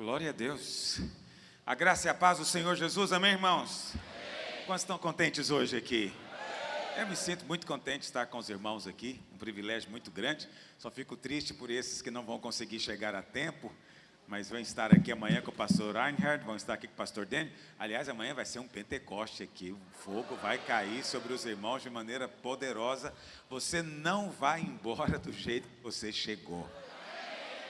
Glória a Deus. A graça e a paz do Senhor Jesus, amém, irmãos? Amém. Quantos estão contentes hoje aqui? Eu me sinto muito contente de estar com os irmãos aqui, um privilégio muito grande. Só fico triste por esses que não vão conseguir chegar a tempo, mas vão estar aqui amanhã com o pastor Reinhard, vão estar aqui com o pastor Dani. Aliás, amanhã vai ser um Pentecoste aqui, o fogo vai cair sobre os irmãos de maneira poderosa. Você não vai embora do jeito que você chegou.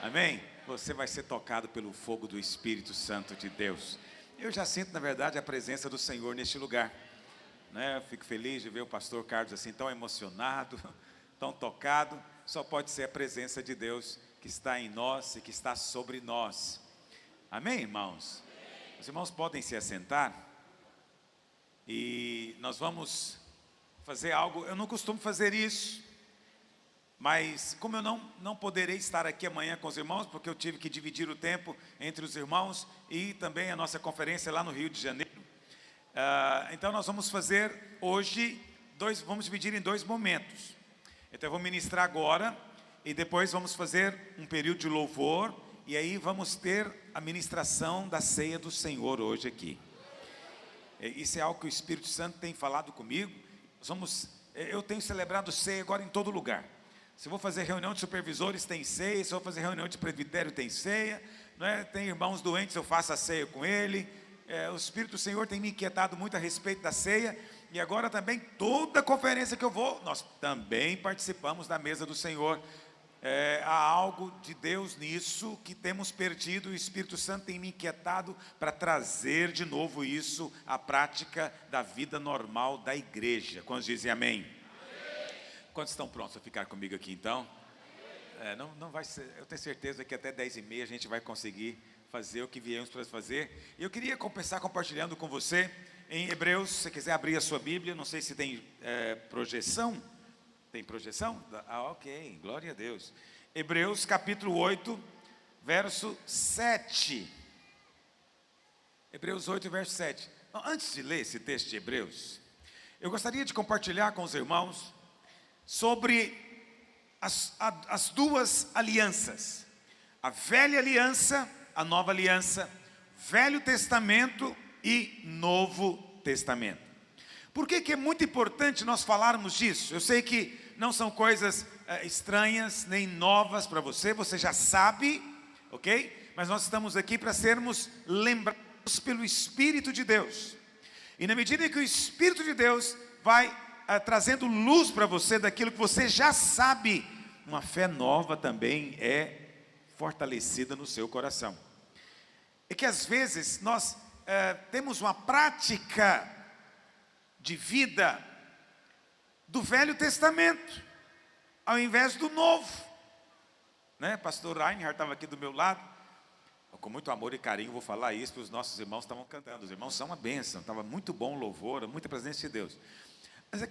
Amém? Você vai ser tocado pelo fogo do Espírito Santo de Deus. Eu já sinto, na verdade, a presença do Senhor neste lugar, né? Eu fico feliz de ver o pastor Carlos assim, tão emocionado, tão tocado. Só pode ser a presença de Deus que está em nós e que está sobre nós. Amém, irmãos? Os irmãos podem se assentar. E nós vamos fazer algo, eu não costumo fazer isso, mas como eu não poderei estar aqui amanhã com os irmãos, porque eu tive que dividir o tempo entre os irmãos e também a nossa conferência lá no Rio de Janeiro. Então nós vamos fazer hoje, vamos dividir em dois momentos. Então eu vou ministrar agora e depois vamos fazer um período de louvor e aí vamos ter a ministração da ceia do Senhor hoje aqui. Isso é algo que o Espírito Santo tem falado comigo. Eu tenho celebrado ceia agora em todo lugar. Se eu vou fazer reunião de supervisores, tem ceia. Se eu vou fazer reunião de presbitério, tem ceia, não é? Tem irmãos doentes, eu faço a ceia com ele. O Espírito do Senhor tem me inquietado muito a respeito da ceia. E agora também, toda conferência que eu vou, nós também participamos da mesa do Senhor. Há algo de Deus nisso que temos perdido. O Espírito Santo tem me inquietado para trazer de novo isso à prática da vida normal da igreja. Quantos dizem amém? Quantos estão prontos a ficar comigo aqui então? Não vai ser, eu tenho certeza que até 10h30 a gente vai conseguir fazer o que viemos para fazer. E eu queria começar compartilhando com você em Hebreus, se você quiser abrir a sua Bíblia, não sei se tem projeção. Tem projeção? Ok, glória a Deus. Hebreus capítulo 8, verso 7. Hebreus 8, verso 7. Antes de ler esse texto de Hebreus, eu gostaria de compartilhar com os irmãos sobre as duas alianças, a velha aliança, a nova aliança, Velho Testamento e Novo Testamento. Por que é muito importante nós falarmos disso? Eu sei que não são coisas estranhas nem novas para você, você já sabe, ok? Mas nós estamos aqui para sermos lembrados pelo Espírito de Deus. E na medida que o Espírito de Deus vai trazendo luz para você daquilo que você já sabe, uma fé nova também é fortalecida no seu coração. É que às vezes nós temos uma prática de vida do Velho Testamento, ao invés do Novo, né? Pastor Reinhard estava aqui do meu lado, com muito amor e carinho vou falar isso, porque os nossos irmãos estavam cantando, os irmãos são uma bênção, estava muito bom o louvor, muita presença de Deus. Mas é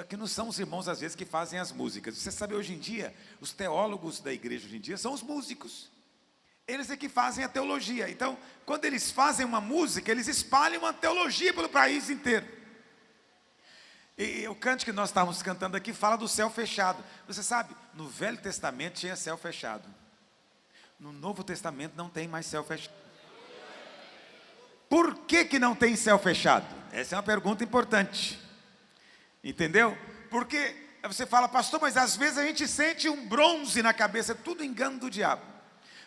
que não são os irmãos às vezes que fazem as músicas. Você sabe, hoje em dia, os teólogos da igreja hoje em dia são os músicos. Eles é que fazem a teologia. Então, quando eles fazem uma música, eles espalham uma teologia pelo país inteiro. E o cântico que nós estávamos cantando aqui fala do céu fechado. Você sabe, no Velho Testamento tinha céu fechado. No Novo Testamento não tem mais céu fechado. Por que não tem céu fechado? Essa é uma pergunta importante. Entendeu? Porque você fala, pastor, mas às vezes a gente sente um bronze na cabeça. É tudo engano do diabo.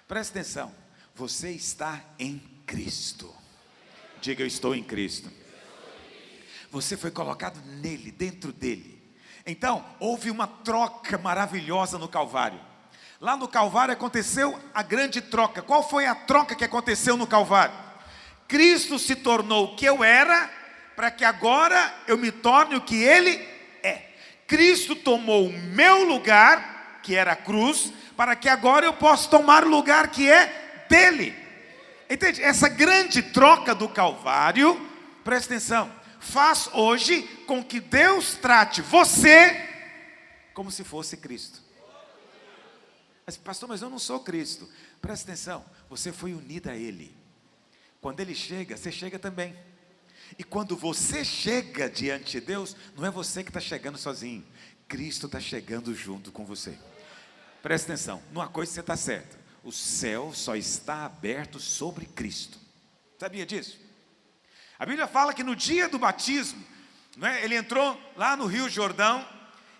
Presta atenção, você está em Cristo. Diga, eu estou em Cristo. Você foi colocado nele, dentro dele. Então, houve uma troca maravilhosa no Calvário. Lá no Calvário aconteceu a grande troca. Qual foi a troca que aconteceu no Calvário? Cristo se tornou o que eu era, para que agora eu me torne o que Ele é. Cristo tomou o meu lugar, que era a cruz, para que agora eu possa tomar o lugar que é dele. Entende? Essa grande troca do Calvário, presta atenção, faz hoje com que Deus trate você como se fosse Cristo. Mas, pastor, mas eu não sou Cristo. Presta atenção, você foi unido a Ele. Quando Ele chega, você chega também. E quando você chega diante de Deus, não é você que está chegando sozinho, Cristo está chegando junto com você. Presta atenção, numa coisa você está certo, o céu só está aberto sobre Cristo. Sabia disso? A Bíblia fala que no dia do batismo, não é? Ele entrou lá no Rio Jordão,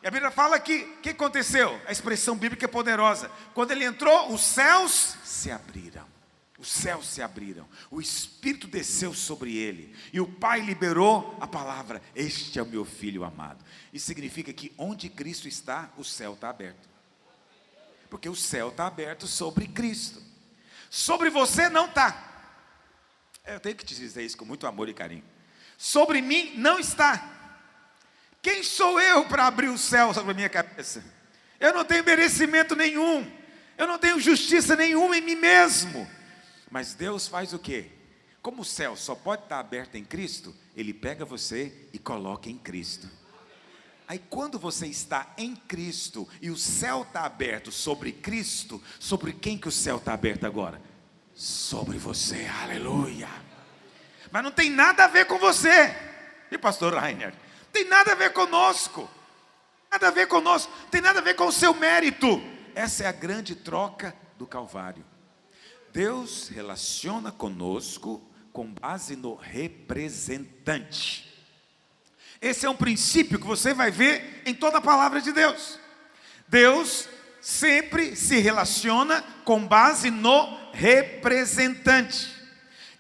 e a Bíblia fala que o que aconteceu? A expressão bíblica é poderosa. Quando ele entrou, os céus se abriram. Os céus se abriram, o Espírito desceu sobre ele, e o Pai liberou a palavra: este é o meu Filho amado. Isso significa que onde Cristo está, o céu está aberto. Porque o céu está aberto sobre Cristo. Sobre você não está. Eu tenho que te dizer isso com muito amor e carinho. Sobre mim não está. Quem sou eu para abrir o céu sobre a minha cabeça? Eu não tenho merecimento nenhum. Eu não tenho justiça nenhuma em mim mesmo. Mas Deus faz o quê? Como o céu só pode estar aberto em Cristo, Ele pega você e coloca em Cristo. Aí quando você está em Cristo e o céu está aberto sobre Cristo, sobre quem que o céu está aberto agora? Sobre você, aleluia. Mas não tem nada a ver com você. E pastor Rainer? Não tem nada a ver conosco. Nada a ver conosco. Não tem nada a ver com o seu mérito. Essa é a grande troca do Calvário. Deus relaciona conosco com base no representante. Esse é um princípio que você vai ver em toda a palavra de Deus. Deus sempre se relaciona com base no representante.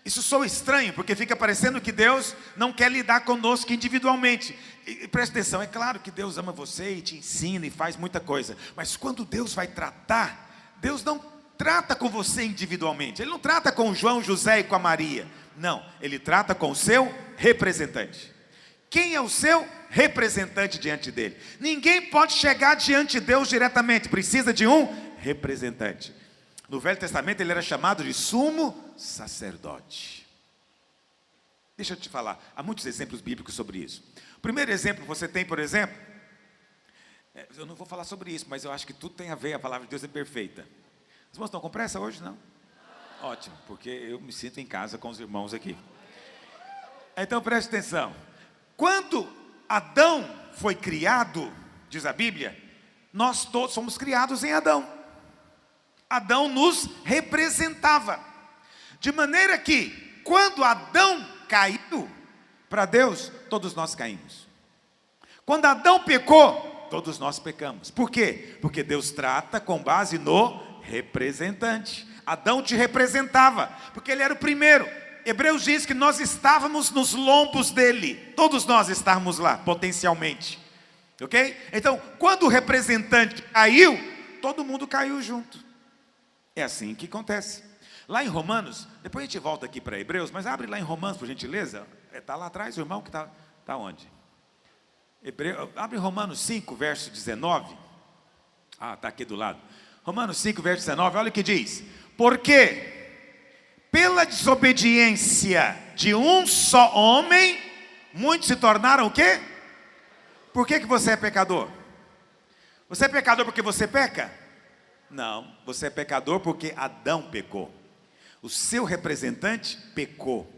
Isso soa estranho, porque fica parecendo que Deus não quer lidar conosco individualmente. E preste atenção, é claro que Deus ama você e te ensina e faz muita coisa. Mas quando Deus vai tratar, Deus não trata com você individualmente. Ele não trata com o João, José e com a Maria. Não, Ele trata com o seu representante. Quem é o seu representante diante dele? Ninguém pode chegar diante de Deus diretamente. Precisa de um representante. No Velho Testamento ele era chamado de sumo sacerdote. Deixa eu te falar, há muitos exemplos bíblicos sobre isso. O primeiro exemplo que você tem, por exemplo, eu não vou falar sobre isso, mas eu acho que tudo tem a ver, a palavra de Deus é perfeita. Os irmãos estão com pressa hoje, não? Ótimo, porque eu me sinto em casa com os irmãos aqui. Então preste atenção. Quando Adão foi criado, diz a Bíblia, nós todos somos criados em Adão. Adão nos representava. De maneira que, quando Adão caiu, para Deus, todos nós caímos. Quando Adão pecou, todos nós pecamos. Por quê? Porque Deus trata com base no representante. Adão te representava, porque ele era o primeiro. Hebreus diz que nós estávamos nos lombos dele. Todos nós estávamos lá, potencialmente. Ok? Então, quando o representante caiu, todo mundo caiu junto. É assim que acontece. Lá em Romanos, depois a gente volta aqui para Hebreus, mas abre lá em Romanos, por gentileza. Está lá atrás o irmão que está onde? Abre Romanos 5, verso 19. Ah, está aqui do lado. Romanos 5, verso 19, olha o que diz. Porque pela desobediência de um só homem, muitos se tornaram o quê? Por que você é pecador? Você é pecador porque você peca? Não, você é pecador porque Adão pecou. O seu representante pecou.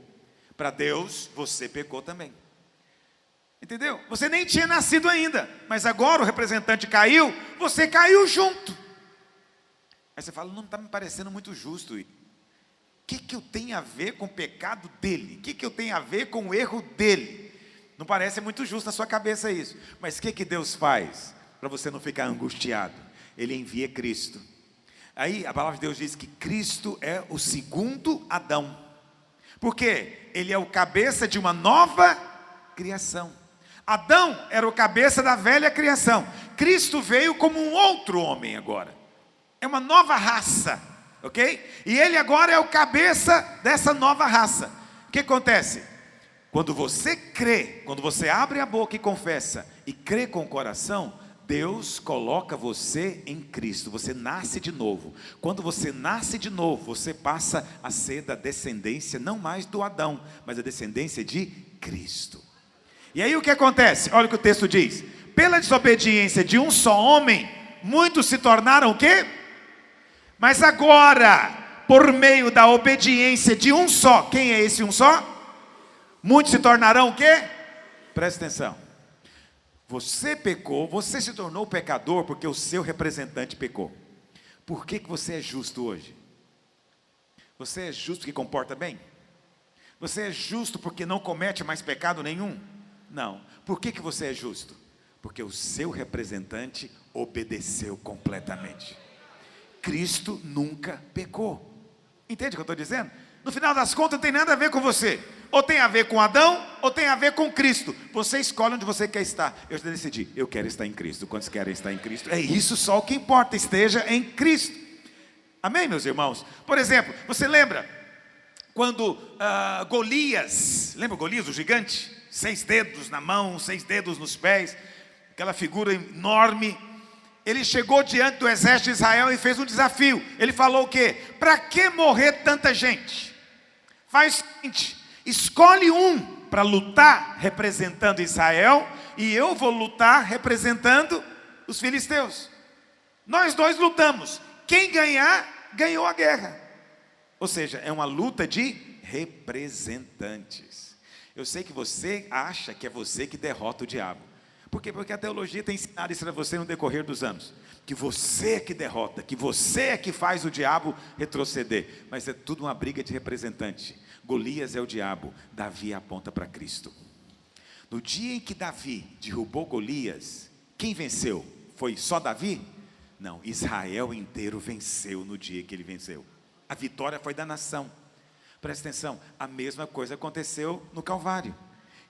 Para Deus, você pecou também. Entendeu? Você nem tinha nascido ainda, mas agora o representante caiu, você caiu junto. Aí você fala, não está me parecendo muito justo. O que eu tenho a ver com o pecado dele? O que eu tenho a ver com o erro dele? Não parece muito justo na sua cabeça isso. Mas o que Deus faz para você não ficar angustiado? Ele envia Cristo. Aí a palavra de Deus diz que Cristo é o segundo Adão. Por quê? Ele é o cabeça de uma nova criação. Adão era o cabeça da velha criação. Cristo veio como um outro homem agora. É uma nova raça, ok? E ele agora é o cabeça dessa nova raça. O que acontece? Quando você crê, quando você abre a boca e confessa, e crê com o coração, Deus coloca você em Cristo, você nasce de novo. Quando você nasce de novo, você passa a ser da descendência, não mais do Adão, mas a descendência de Cristo. E aí o que acontece? Olha o que o texto diz. Pela desobediência de um só homem, muitos se tornaram o quê? Mas agora, por meio da obediência de um só, quem é esse um só? Muitos se tornarão o quê? Presta atenção. Você pecou, você se tornou pecador porque o seu representante pecou. Por que você é justo hoje? Você é justo porque comporta bem? Você é justo porque não comete mais pecado nenhum? Não. Por que você é justo? Porque o seu representante obedeceu completamente. Cristo nunca pecou. Entende o que eu estou dizendo? No final das contas não tem nada a ver com você. Ou tem a ver com Adão, ou tem a ver com Cristo. Você escolhe onde você quer estar. Eu já decidi, eu quero estar em Cristo. Quantos querem estar em Cristo? É isso só o que importa, esteja em Cristo. Amém, meus irmãos? Por exemplo, você lembra quando Golias, lembra Golias, o gigante? 6 dedos na mão, 6 dedos nos pés, aquela figura enorme. Ele chegou diante do exército de Israel e fez um desafio. Ele falou o quê? Para que morrer tanta gente? Faz o seguinte, escolhe um para lutar representando Israel, e eu vou lutar representando os filisteus. Nós dois lutamos. Quem ganhar, ganhou a guerra. Ou seja, é uma luta de representantes. Eu sei que você acha que é você que derrota o diabo. Por quê? Porque a teologia tem ensinado isso para você no decorrer dos anos. Que você é que derrota, que você é que faz o diabo retroceder. Mas é tudo uma briga de representante. Golias é o diabo, Davi aponta para Cristo. No dia em que Davi derrubou Golias, quem venceu? Foi só Davi? Não, Israel inteiro venceu no dia que ele venceu. A vitória foi da nação. Presta atenção, a mesma coisa aconteceu no Calvário.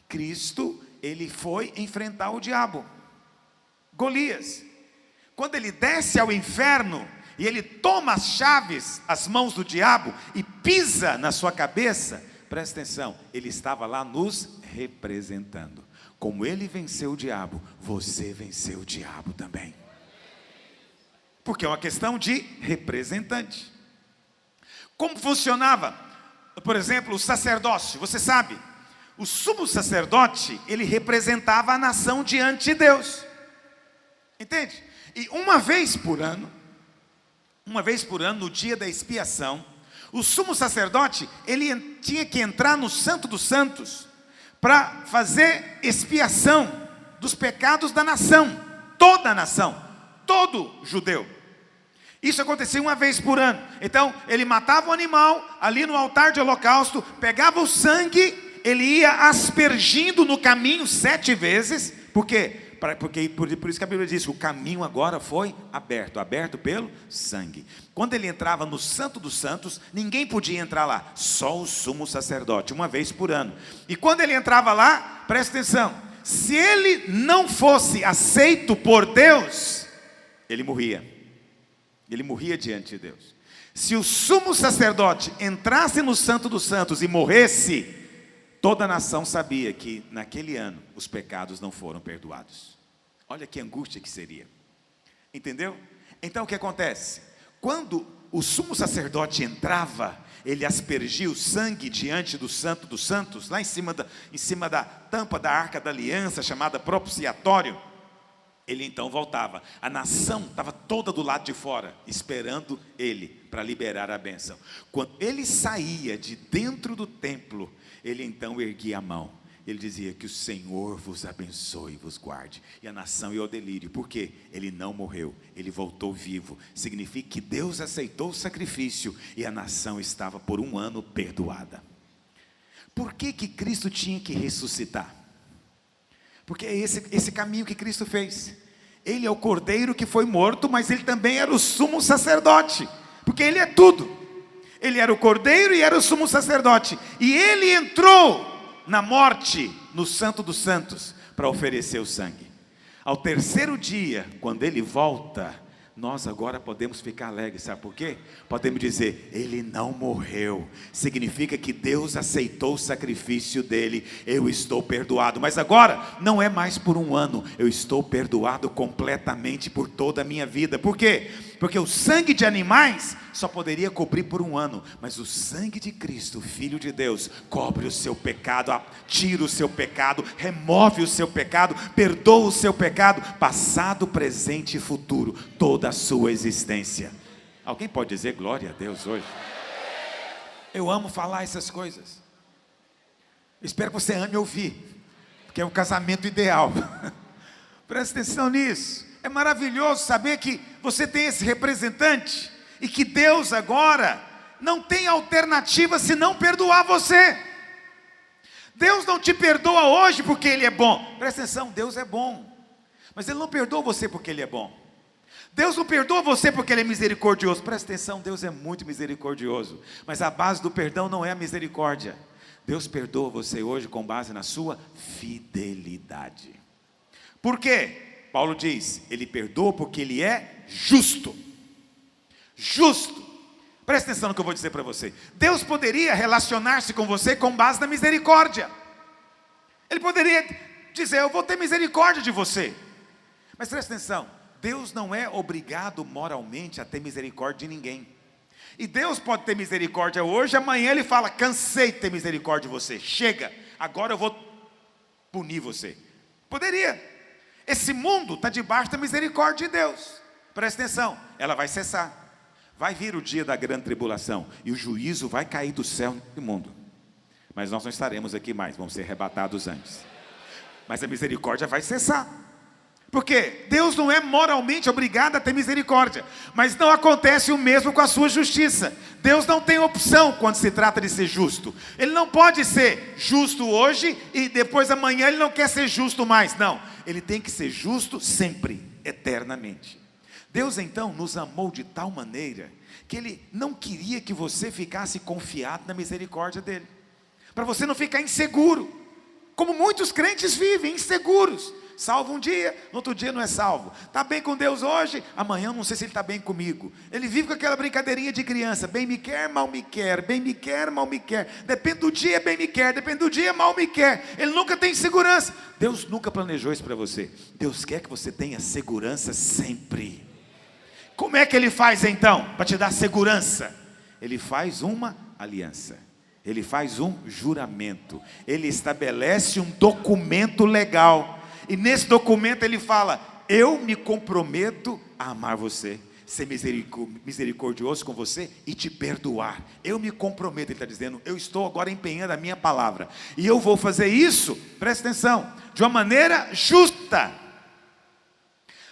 Cristo, ele foi enfrentar o diabo, Golias. Quando ele desce ao inferno e ele toma as chaves, as mãos do diabo e pisa na sua cabeça, presta atenção, ele estava lá nos representando. Como ele venceu o diabo, você venceu o diabo também. Porque é uma questão de representante. Como funcionava, por exemplo, o sacerdócio? Você sabe, o sumo sacerdote, ele representava a nação diante de Deus. Entende? E uma vez por ano, no dia da expiação, o sumo sacerdote, ele tinha que entrar no Santo dos Santos para fazer expiação dos pecados da nação, toda a nação, todo judeu. Isso acontecia uma vez por ano. Então, ele matava o animal ali no altar de holocausto, pegava o sangue, ele ia aspergindo no caminho 7 vezes. Por quê? Por isso que a Bíblia diz, o caminho agora foi aberto pelo sangue. Quando ele entrava no Santo dos Santos, ninguém podia entrar lá, só o sumo sacerdote, uma vez por ano. E quando ele entrava lá, presta atenção, se ele não fosse aceito por Deus, ele morria. Ele morria diante de Deus. Se o sumo sacerdote entrasse no Santo dos Santos e morresse, toda a nação sabia que naquele ano os pecados não foram perdoados. Olha que angústia que seria. Entendeu? Então o que acontece? Quando o sumo sacerdote entrava, ele aspergia o sangue diante do Santo dos Santos, lá em cima da tampa da Arca da Aliança, chamada propiciatório. Ele então voltava, a nação estava toda do lado de fora, esperando ele para liberar a bênção. Quando ele saía de dentro do templo, ele então erguia a mão, ele dizia que o Senhor vos abençoe e vos guarde. E a nação ia ao delírio, porque ele não morreu, ele voltou vivo. Significa que Deus aceitou o sacrifício e a nação estava por 1 ano perdoada. Por que Cristo tinha que ressuscitar? Porque é esse caminho que Cristo fez. Ele é o cordeiro que foi morto, mas ele também era o sumo sacerdote. Porque ele é tudo. Ele era o cordeiro e era o sumo sacerdote. E ele entrou na morte, no Santo dos Santos, para oferecer o sangue. Ao 3º dia, quando ele volta, nós agora podemos ficar alegres, sabe por quê? Podemos dizer, ele não morreu, significa que Deus aceitou o sacrifício dele, eu estou perdoado, mas agora, não é mais por 1 ano, eu estou perdoado completamente por toda a minha vida. Por quê? Porque o sangue de animais só poderia cobrir por 1 ano, mas o sangue de Cristo, Filho de Deus, cobre o seu pecado, tira o seu pecado, remove o seu pecado, perdoa o seu pecado, passado, presente e futuro, toda a sua existência. Alguém pode dizer glória a Deus hoje? Eu amo falar essas coisas. Espero que você ame ouvir, porque é o casamento ideal. Presta atenção nisso. É maravilhoso saber que você tem esse representante, e que Deus agora não tem alternativa senão perdoar você. Deus não te perdoa hoje porque Ele é bom. Presta atenção, Deus é bom, mas Ele não perdoa você porque Ele é bom. Deus não perdoa você porque Ele é misericordioso. Presta atenção, Deus é muito misericordioso, mas a base do perdão não é a misericórdia. Deus perdoa você hoje com base na sua fidelidade. Por quê? Paulo diz, Ele perdoa porque Ele é justo. Justo. Presta atenção no que eu vou dizer para você. Deus poderia relacionar-se com você com base na misericórdia. Ele poderia dizer, eu vou ter misericórdia de você. Mas presta atenção, Deus não é obrigado moralmente a ter misericórdia de ninguém. E Deus pode ter misericórdia hoje, amanhã Ele fala, cansei de ter misericórdia de você, chega, agora eu vou punir você. Poderia. Esse mundo está debaixo da misericórdia de Deus. Presta atenção, ela vai cessar. Vai vir o dia da grande tribulação, e o juízo vai cair do céu nesse mundo. Mas nós não estaremos aqui mais, vamos ser arrebatados antes. Mas a misericórdia vai cessar. Porque Deus não é moralmente obrigado a ter misericórdia, mas não acontece o mesmo com a sua justiça. Deus não tem opção quando se trata de ser justo. Ele não pode ser justo hoje e depois amanhã Ele não quer ser justo mais. Não, Ele tem que ser justo sempre, eternamente. Deus então nos amou de tal maneira que Ele não queria que você ficasse confiado na misericórdia dEle, para você não ficar inseguro, como muitos crentes vivem, inseguros. Salvo um dia, no outro dia não é salvo. Está bem com Deus hoje, amanhã não sei se Ele está bem comigo. Ele vive com aquela brincadeirinha de criança, bem me quer, mal me quer, bem me quer, mal me quer. Depende do dia, bem me quer, depende do dia, mal me quer. Ele nunca tem segurança. Deus nunca planejou isso para você. Deus quer que você tenha segurança sempre. Como é que Ele faz então, para te dar segurança? Ele faz uma aliança. Ele faz um juramento. Ele estabelece um documento legal. E nesse documento Ele fala, eu me comprometo a amar você, ser misericordioso com você e te perdoar. Eu me comprometo, Ele está dizendo, eu estou agora empenhando a minha palavra. E eu vou fazer isso, presta atenção, de uma maneira justa.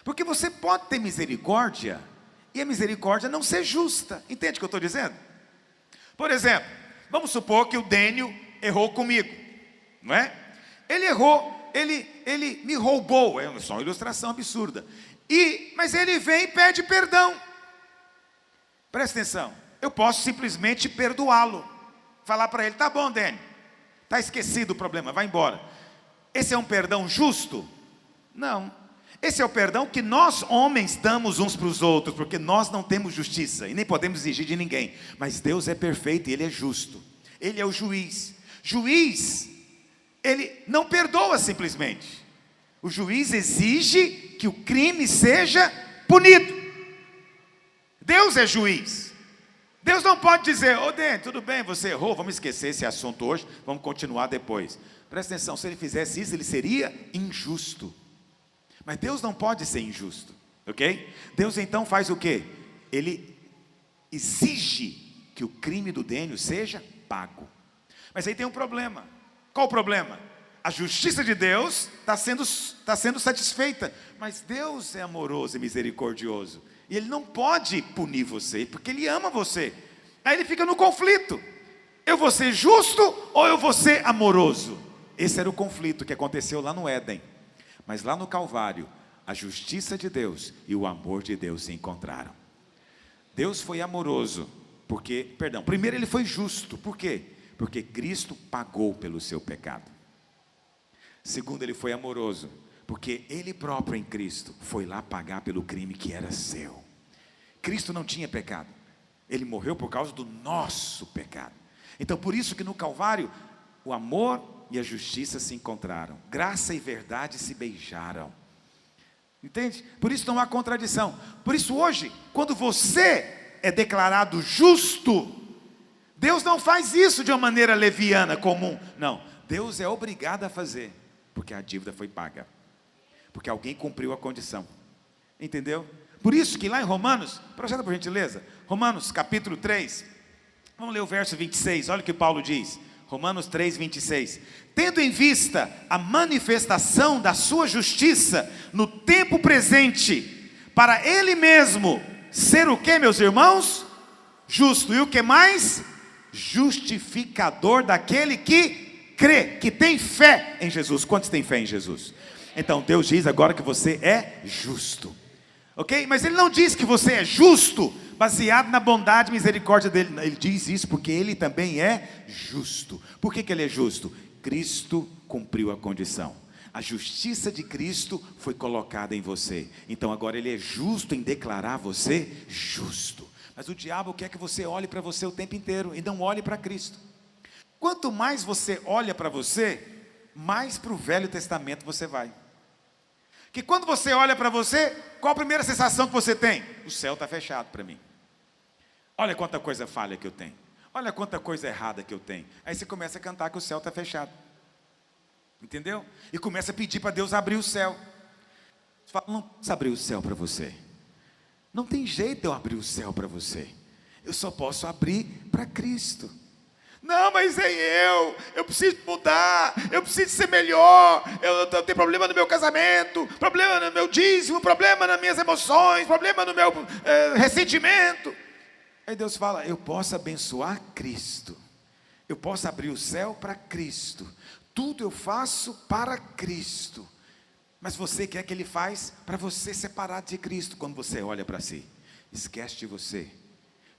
Porque você pode ter misericórdia e a misericórdia não ser justa. Entende o que eu estou dizendo? Por exemplo, vamos supor que o Dênio errou comigo, não é? Ele errou, ele me roubou, é só uma ilustração absurda. Mas ele vem e pede perdão. Presta atenção, eu posso simplesmente perdoá-lo. Falar para ele, tá bom Dênio, está esquecido o problema, vai embora. Esse é um perdão justo? Não. Esse é o perdão que nós homens damos uns para os outros, porque nós não temos justiça e nem podemos exigir de ninguém. Mas Deus é perfeito e Ele é justo. Ele é o juiz. Juiz, Ele não perdoa simplesmente. O juiz exige que o crime seja punido. Deus é juiz. Deus não pode dizer, ô Dênio, tudo bem, você errou, vamos esquecer esse assunto hoje, vamos continuar depois. Presta atenção, se Ele fizesse isso, Ele seria injusto. Mas Deus não pode ser injusto, ok? Deus então faz o quê? Ele exige que o crime do Dênio seja pago. Mas aí tem um problema. Qual o problema? A justiça de Deus está sendo satisfeita, mas Deus é amoroso e misericordioso, e Ele não pode punir você, porque Ele ama você. Aí ele fica no conflito, eu vou ser justo ou eu vou ser amoroso? Esse era o conflito que aconteceu lá no Éden. Mas lá no Calvário, a justiça de Deus e o amor de Deus se encontraram. Deus foi amoroso, primeiro Ele foi justo, por quê? Porque Cristo pagou pelo seu pecado. Segundo, Ele foi amoroso, porque Ele próprio em Cristo foi lá pagar pelo crime que era seu. Cristo não tinha pecado, Ele morreu por causa do nosso pecado. Então por isso que no Calvário, o amor e a justiça se encontraram, graça e verdade se beijaram. Entende? Por isso não há contradição. Por isso hoje, quando você é declarado justo, Deus não faz isso de uma maneira leviana, comum. Não, Deus é obrigado a fazer, porque a dívida foi paga, porque alguém cumpriu a condição. Entendeu? Por isso que lá em Romanos, projeta por gentileza, Romanos capítulo 3, vamos ler o verso 26, olha o que Paulo diz. Romanos 3, 26. Tendo em vista a manifestação da sua justiça no tempo presente, para ele mesmo ser o que, meus irmãos? Justo. E o que mais? Justificador daquele que crê, que tem fé em Jesus. Quantos têm fé em Jesus? Então Deus diz agora que você é justo, ok? Mas Ele não diz que você é justo baseado na bondade e misericórdia dele. Ele diz isso porque Ele também é justo. Por que Ele é justo? Cristo cumpriu a condição. A justiça de Cristo foi colocada em você. Então agora Ele é justo em declarar você justo. Mas o diabo quer que você olhe para você o tempo inteiro e não olhe para Cristo. Quanto mais você olha para você, mais para o Velho Testamento você vai. Que quando você olha para você, qual a primeira sensação que você tem? O céu está fechado para mim. Olha quanta coisa falha que eu tenho. Olha quanta coisa errada que eu tenho. Aí você começa a cantar que o céu está fechado. Entendeu? E começa a pedir para Deus abrir o céu. Você fala, não posso abrir o céu para você. Não tem jeito de eu abrir o céu para você. Eu só posso abrir para Cristo. Não, mas é eu preciso mudar, eu preciso ser melhor, eu tenho problema no meu casamento, problema no meu dízimo, problema nas minhas emoções, problema no meu ressentimento. Aí Deus fala, eu posso abençoar Cristo, eu posso abrir o céu para Cristo, tudo eu faço para Cristo. Mas você quer que Ele faz para você separado de Cristo. Quando você olha para si, esquece de você,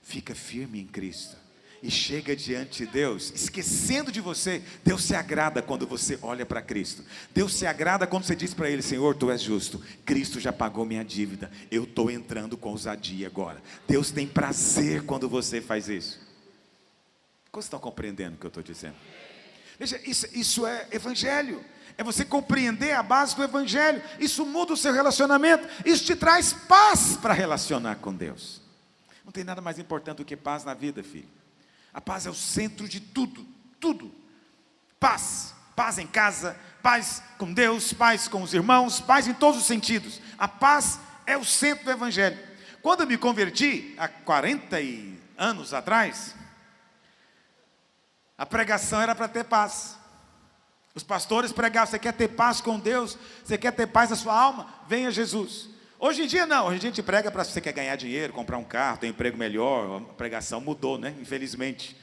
fica firme em Cristo. E chega diante de Deus, esquecendo de você. Deus se agrada quando você olha para Cristo. Deus se agrada quando você diz para Ele, Senhor, Tu és justo. Cristo já pagou minha dívida. Eu estou entrando com ousadia agora. Deus tem prazer quando você faz isso. Vocês estão compreendendo o que eu estou dizendo? Veja, isso é evangelho. É você compreender a base do evangelho. Isso muda o seu relacionamento. Isso te traz paz para relacionar com Deus. Não tem nada mais importante do que paz na vida, filho. A paz é o centro de tudo, tudo. Paz, paz em casa, paz com Deus, paz com os irmãos, paz em todos os sentidos. A paz é o centro do evangelho. Quando eu me converti, há 40 anos atrás, a pregação era para ter paz. Os pastores pregavam, você quer ter paz com Deus? Você quer ter paz na sua alma? Venha Jesus. Hoje em dia não, hoje em dia a gente prega para você quer ganhar dinheiro, comprar um carro, ter um emprego melhor. A pregação mudou, né? Infelizmente.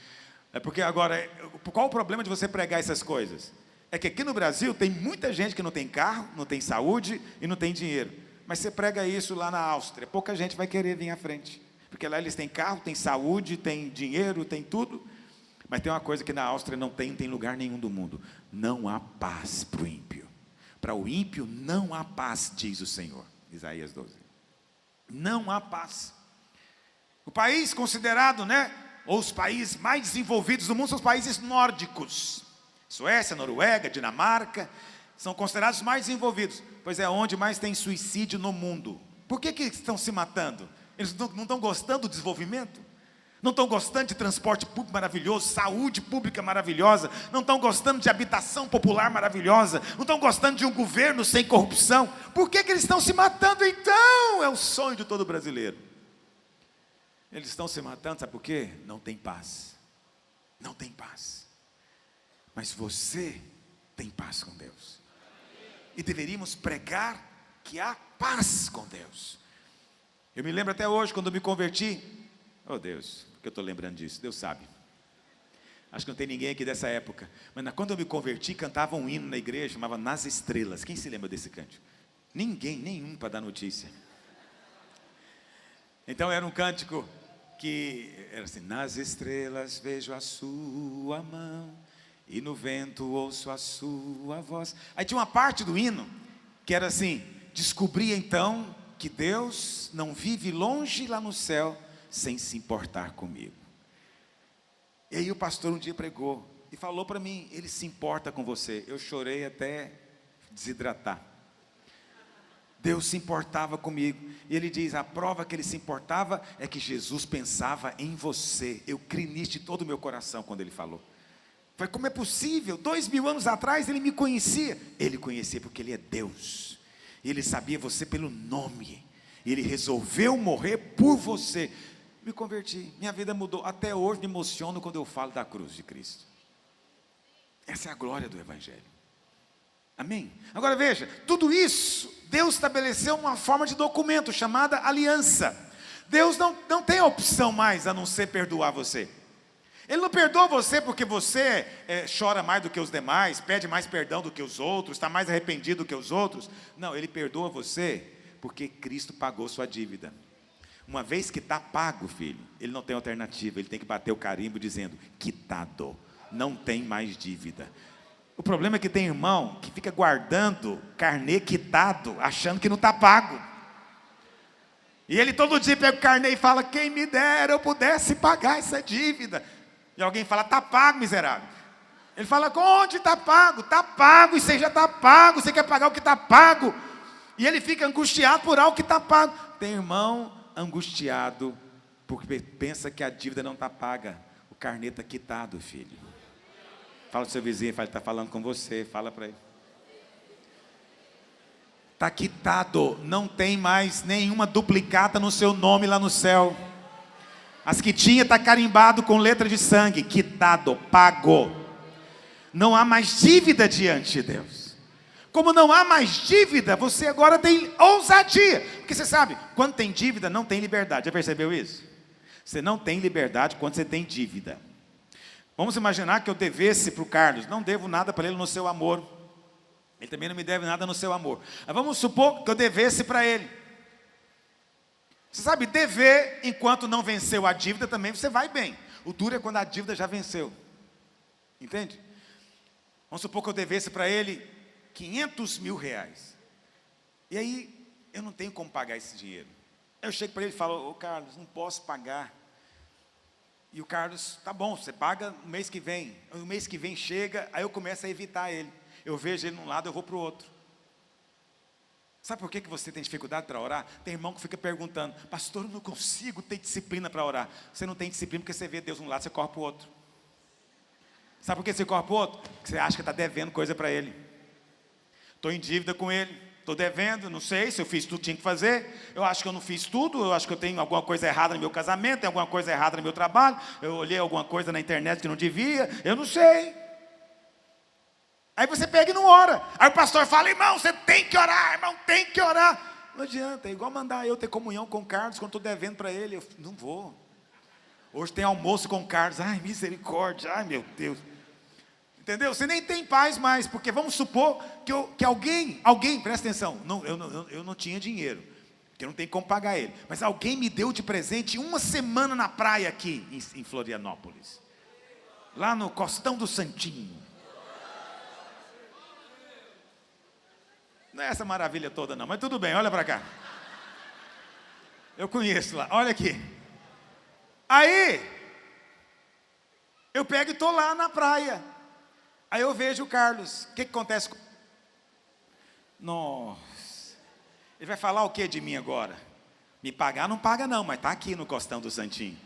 É porque agora, qual o problema de você pregar essas coisas? É que aqui no Brasil tem muita gente que não tem carro, não tem saúde e não tem dinheiro. Mas você prega isso lá na Áustria, pouca gente vai querer vir à frente. Porque lá eles têm carro, têm saúde, têm dinheiro, têm tudo. Mas tem uma coisa que na Áustria não tem lugar nenhum do mundo. Não há paz para o ímpio. Para o ímpio não há paz, diz o Senhor. Isaías 12. Não há paz. O país considerado, ou os países mais desenvolvidos do mundo são os países nórdicos. Suécia, Noruega, Dinamarca, são considerados os mais desenvolvidos. Pois é onde mais tem suicídio no mundo. Por que estão se matando? Eles não estão gostando do desenvolvimento? Não estão gostando de transporte público maravilhoso, saúde pública maravilhosa, não estão gostando de habitação popular maravilhosa, não estão gostando de um governo sem corrupção. Por que eles estão se matando então? É o sonho de todo brasileiro. Eles estão se matando, sabe por quê? Não tem paz. Não tem paz. Mas você tem paz com Deus. E deveríamos pregar que há paz com Deus. Eu me lembro até hoje, quando eu me converti. Oh Deus, que eu estou lembrando disso, Deus sabe. Acho que não tem ninguém aqui dessa época. Mas quando eu me converti, cantava um hino na igreja, chamava Nas Estrelas. Quem se lembra desse cântico? Ninguém, nenhum para dar notícia. Então era um cântico que era assim: nas estrelas vejo a sua mão, e no vento ouço a sua voz. Aí tinha uma parte do hino que era assim: descobri então que Deus não vive longe lá no céu, sem se importar comigo. E aí o pastor um dia pregou e falou para mim: Ele se importa com você. Eu chorei até desidratar. Deus se importava comigo. E ele diz: a prova que Ele se importava é que Jesus pensava em você. Eu criei nisso de todo o meu coração quando Ele falou. Falei: como é possível? 2000 anos atrás Ele me conhecia. Ele conhecia porque Ele é Deus. E Ele sabia você pelo nome. E Ele resolveu morrer por você. Me converti, minha vida mudou. Até hoje me emociono quando eu falo da cruz de Cristo. Essa é a glória do Evangelho. Amém? Agora veja, tudo isso, Deus estabeleceu uma forma de documento chamada aliança. Deus não tem opção mais a não ser perdoar você. Ele não perdoa você porque você chora mais do que os demais, pede mais perdão do que os outros, está mais arrependido do que os outros. Não, Ele perdoa você porque Cristo pagou sua dívida. Uma vez que está pago, filho, Ele não tem alternativa, Ele tem que bater o carimbo dizendo, quitado, não tem mais dívida. O problema é que tem irmão que fica guardando carnê quitado, achando que não está pago. E ele todo dia pega o carnê e fala, quem me dera eu pudesse pagar essa dívida. E alguém fala, está pago, miserável. Ele fala, onde está pago? Está pago, e você já está pago, você quer pagar o que está pago. E ele fica angustiado por algo que está pago. Tem irmão angustiado porque pensa que a dívida não está paga. O carnê está quitado, filho. Fala para o seu vizinho, fala, ele está falando com você, fala para ele. Está quitado, não tem mais nenhuma duplicata no seu nome lá no céu. As que tinha está carimbado com letra de sangue, quitado, pago. Não há mais dívida diante de Deus. Como não há mais dívida, você agora tem ousadia. Porque você sabe, quando tem dívida, não tem liberdade. Já percebeu isso? Você não tem liberdade quando você tem dívida. Vamos imaginar que eu devesse para o Carlos. Não devo nada para ele no seu amor. Ele também não me deve nada no seu amor. Mas vamos supor que eu devesse para ele. Você sabe, dever enquanto não venceu a dívida também você vai bem. O duro é quando a dívida já venceu. Entende? Vamos supor que eu devesse para ele 500 mil reais. E aí, eu não tenho como pagar esse dinheiro. Eu chego para ele e falo, ô Carlos, não posso pagar. E o Carlos, tá bom, você paga no mês que vem. O mês que vem chega, aí eu começo a evitar ele. Eu vejo ele num lado, eu vou para o outro. Sabe por que você tem dificuldade para orar? Tem irmão que fica perguntando, pastor, eu não consigo ter disciplina para orar. Você não tem disciplina porque você vê Deus num lado, você corre para o outro. Sabe por que você corre para o outro? Porque você acha que está devendo coisa para ele. Estou em dívida com ele, estou devendo, não sei se eu fiz tudo que tinha que fazer. Eu acho que eu não fiz tudo, eu acho que eu tenho alguma coisa errada no meu casamento, tem alguma coisa errada no meu trabalho, eu olhei alguma coisa na internet que não devia, eu não sei. Aí você pega e não ora. Aí o pastor fala, irmão, você tem que orar, irmão, tem que orar. Não adianta, é igual mandar eu ter comunhão com o Carlos quando estou devendo para ele. Eu não vou. Hoje tem almoço com o Carlos, ai misericórdia, ai meu Deus. Entendeu? Você nem tem paz mais, porque vamos supor que alguém, presta atenção, eu não tinha dinheiro, porque eu não tenho como pagar ele. Mas alguém me deu de presente uma semana na praia aqui em Florianópolis. Lá no Costão do Santinho. Não é essa maravilha toda não, mas tudo bem, olha para cá. Eu conheço lá, olha aqui. Aí, eu pego e estou lá na praia. Aí eu vejo o Carlos, o que acontece? Nossa, ele vai falar o que de mim agora? Me pagar não paga não, mas está aqui no Costão do Santinho.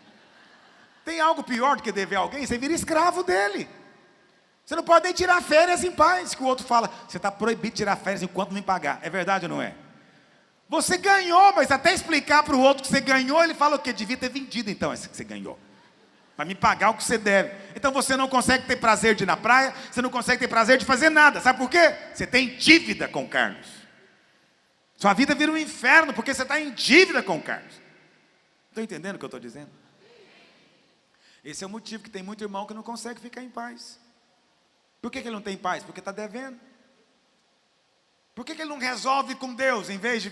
Tem algo pior do que dever alguém? Você vira escravo dele. Você não pode nem tirar férias em paz, que o outro fala, você está proibido de tirar férias enquanto não me pagar. É verdade ou não é? Você ganhou, mas até explicar para o outro que você ganhou, ele fala o quê? Devia ter vendido então esse que você ganhou. Para me pagar o que você deve. Então você não consegue ter prazer de ir na praia, você não consegue ter prazer de fazer nada. Sabe por quê? Você tem dívida com o Carlos. Sua vida vira um inferno, porque você está em dívida com o Carlos. Estão entendendo o que eu estou dizendo? Esse é o motivo que tem muito irmão que não consegue ficar em paz. Por que ele não tem paz? Porque está devendo. Por que ele não resolve com Deus em vez de...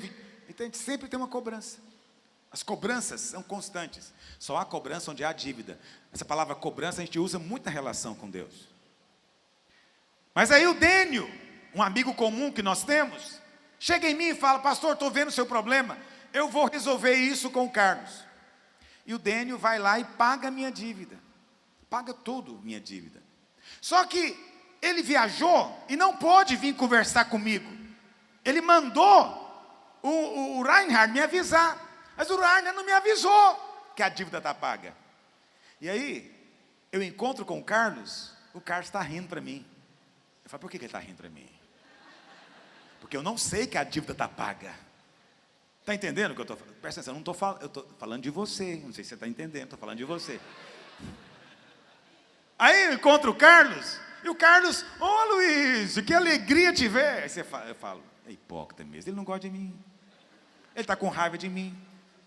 Então a gente sempre tem uma cobrança. As cobranças são constantes. Só há cobrança onde há dívida. Essa palavra cobrança a gente usa muito na relação com Deus. Mas aí o Dênio, um amigo comum que nós temos, chega em mim e fala, pastor, estou vendo o seu problema, eu vou resolver isso com o Carlos. E o Dênio vai lá e paga a minha dívida. Paga tudo minha dívida. Só que ele viajou e não pôde vir conversar comigo. Ele mandou o Reinhard me avisar. Mas o Reinhard não me avisou que a dívida está paga. E aí, eu encontro com o Carlos está rindo para mim. Eu falo, por que ele está rindo para mim? Porque eu não sei que a dívida está paga. Está entendendo o que eu estou falando? Presta atenção, eu estou falando de você. Não sei se você está entendendo, estou falando de você. Aí eu encontro o Carlos E o Carlos, Luiz, que alegria te ver. Aí eu falo, é hipócrita mesmo, ele não gosta de mim. Ele está com raiva de mim.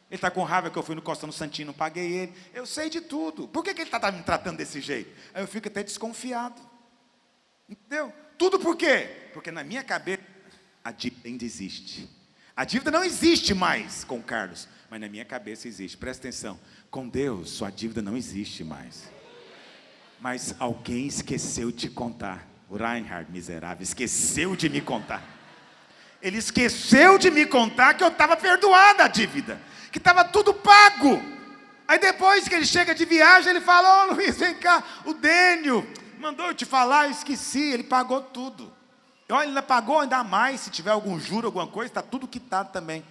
Ele está com raiva que eu fui no Costa no Santinho, não paguei ele. Eu sei de tudo. Por que ele está me tratando desse jeito? Aí eu fico até desconfiado. Entendeu? Tudo por quê? Porque na minha cabeça, a dívida ainda existe. A dívida não existe mais com o Carlos, mas na minha cabeça existe. Presta atenção. Com Deus, sua dívida não existe mais. Mas alguém esqueceu de contar. O Reinhard, miserável, esqueceu de me contar. Ele esqueceu de me contar que eu estava perdoada a dívida. Que estava tudo pago. Aí depois que ele chega de viagem, ele fala, Luiz, vem cá, o Dênio mandou eu te falar, eu esqueci, ele pagou tudo. Olha, ele ainda pagou ainda mais, se tiver algum juro, alguma coisa, está tudo quitado também.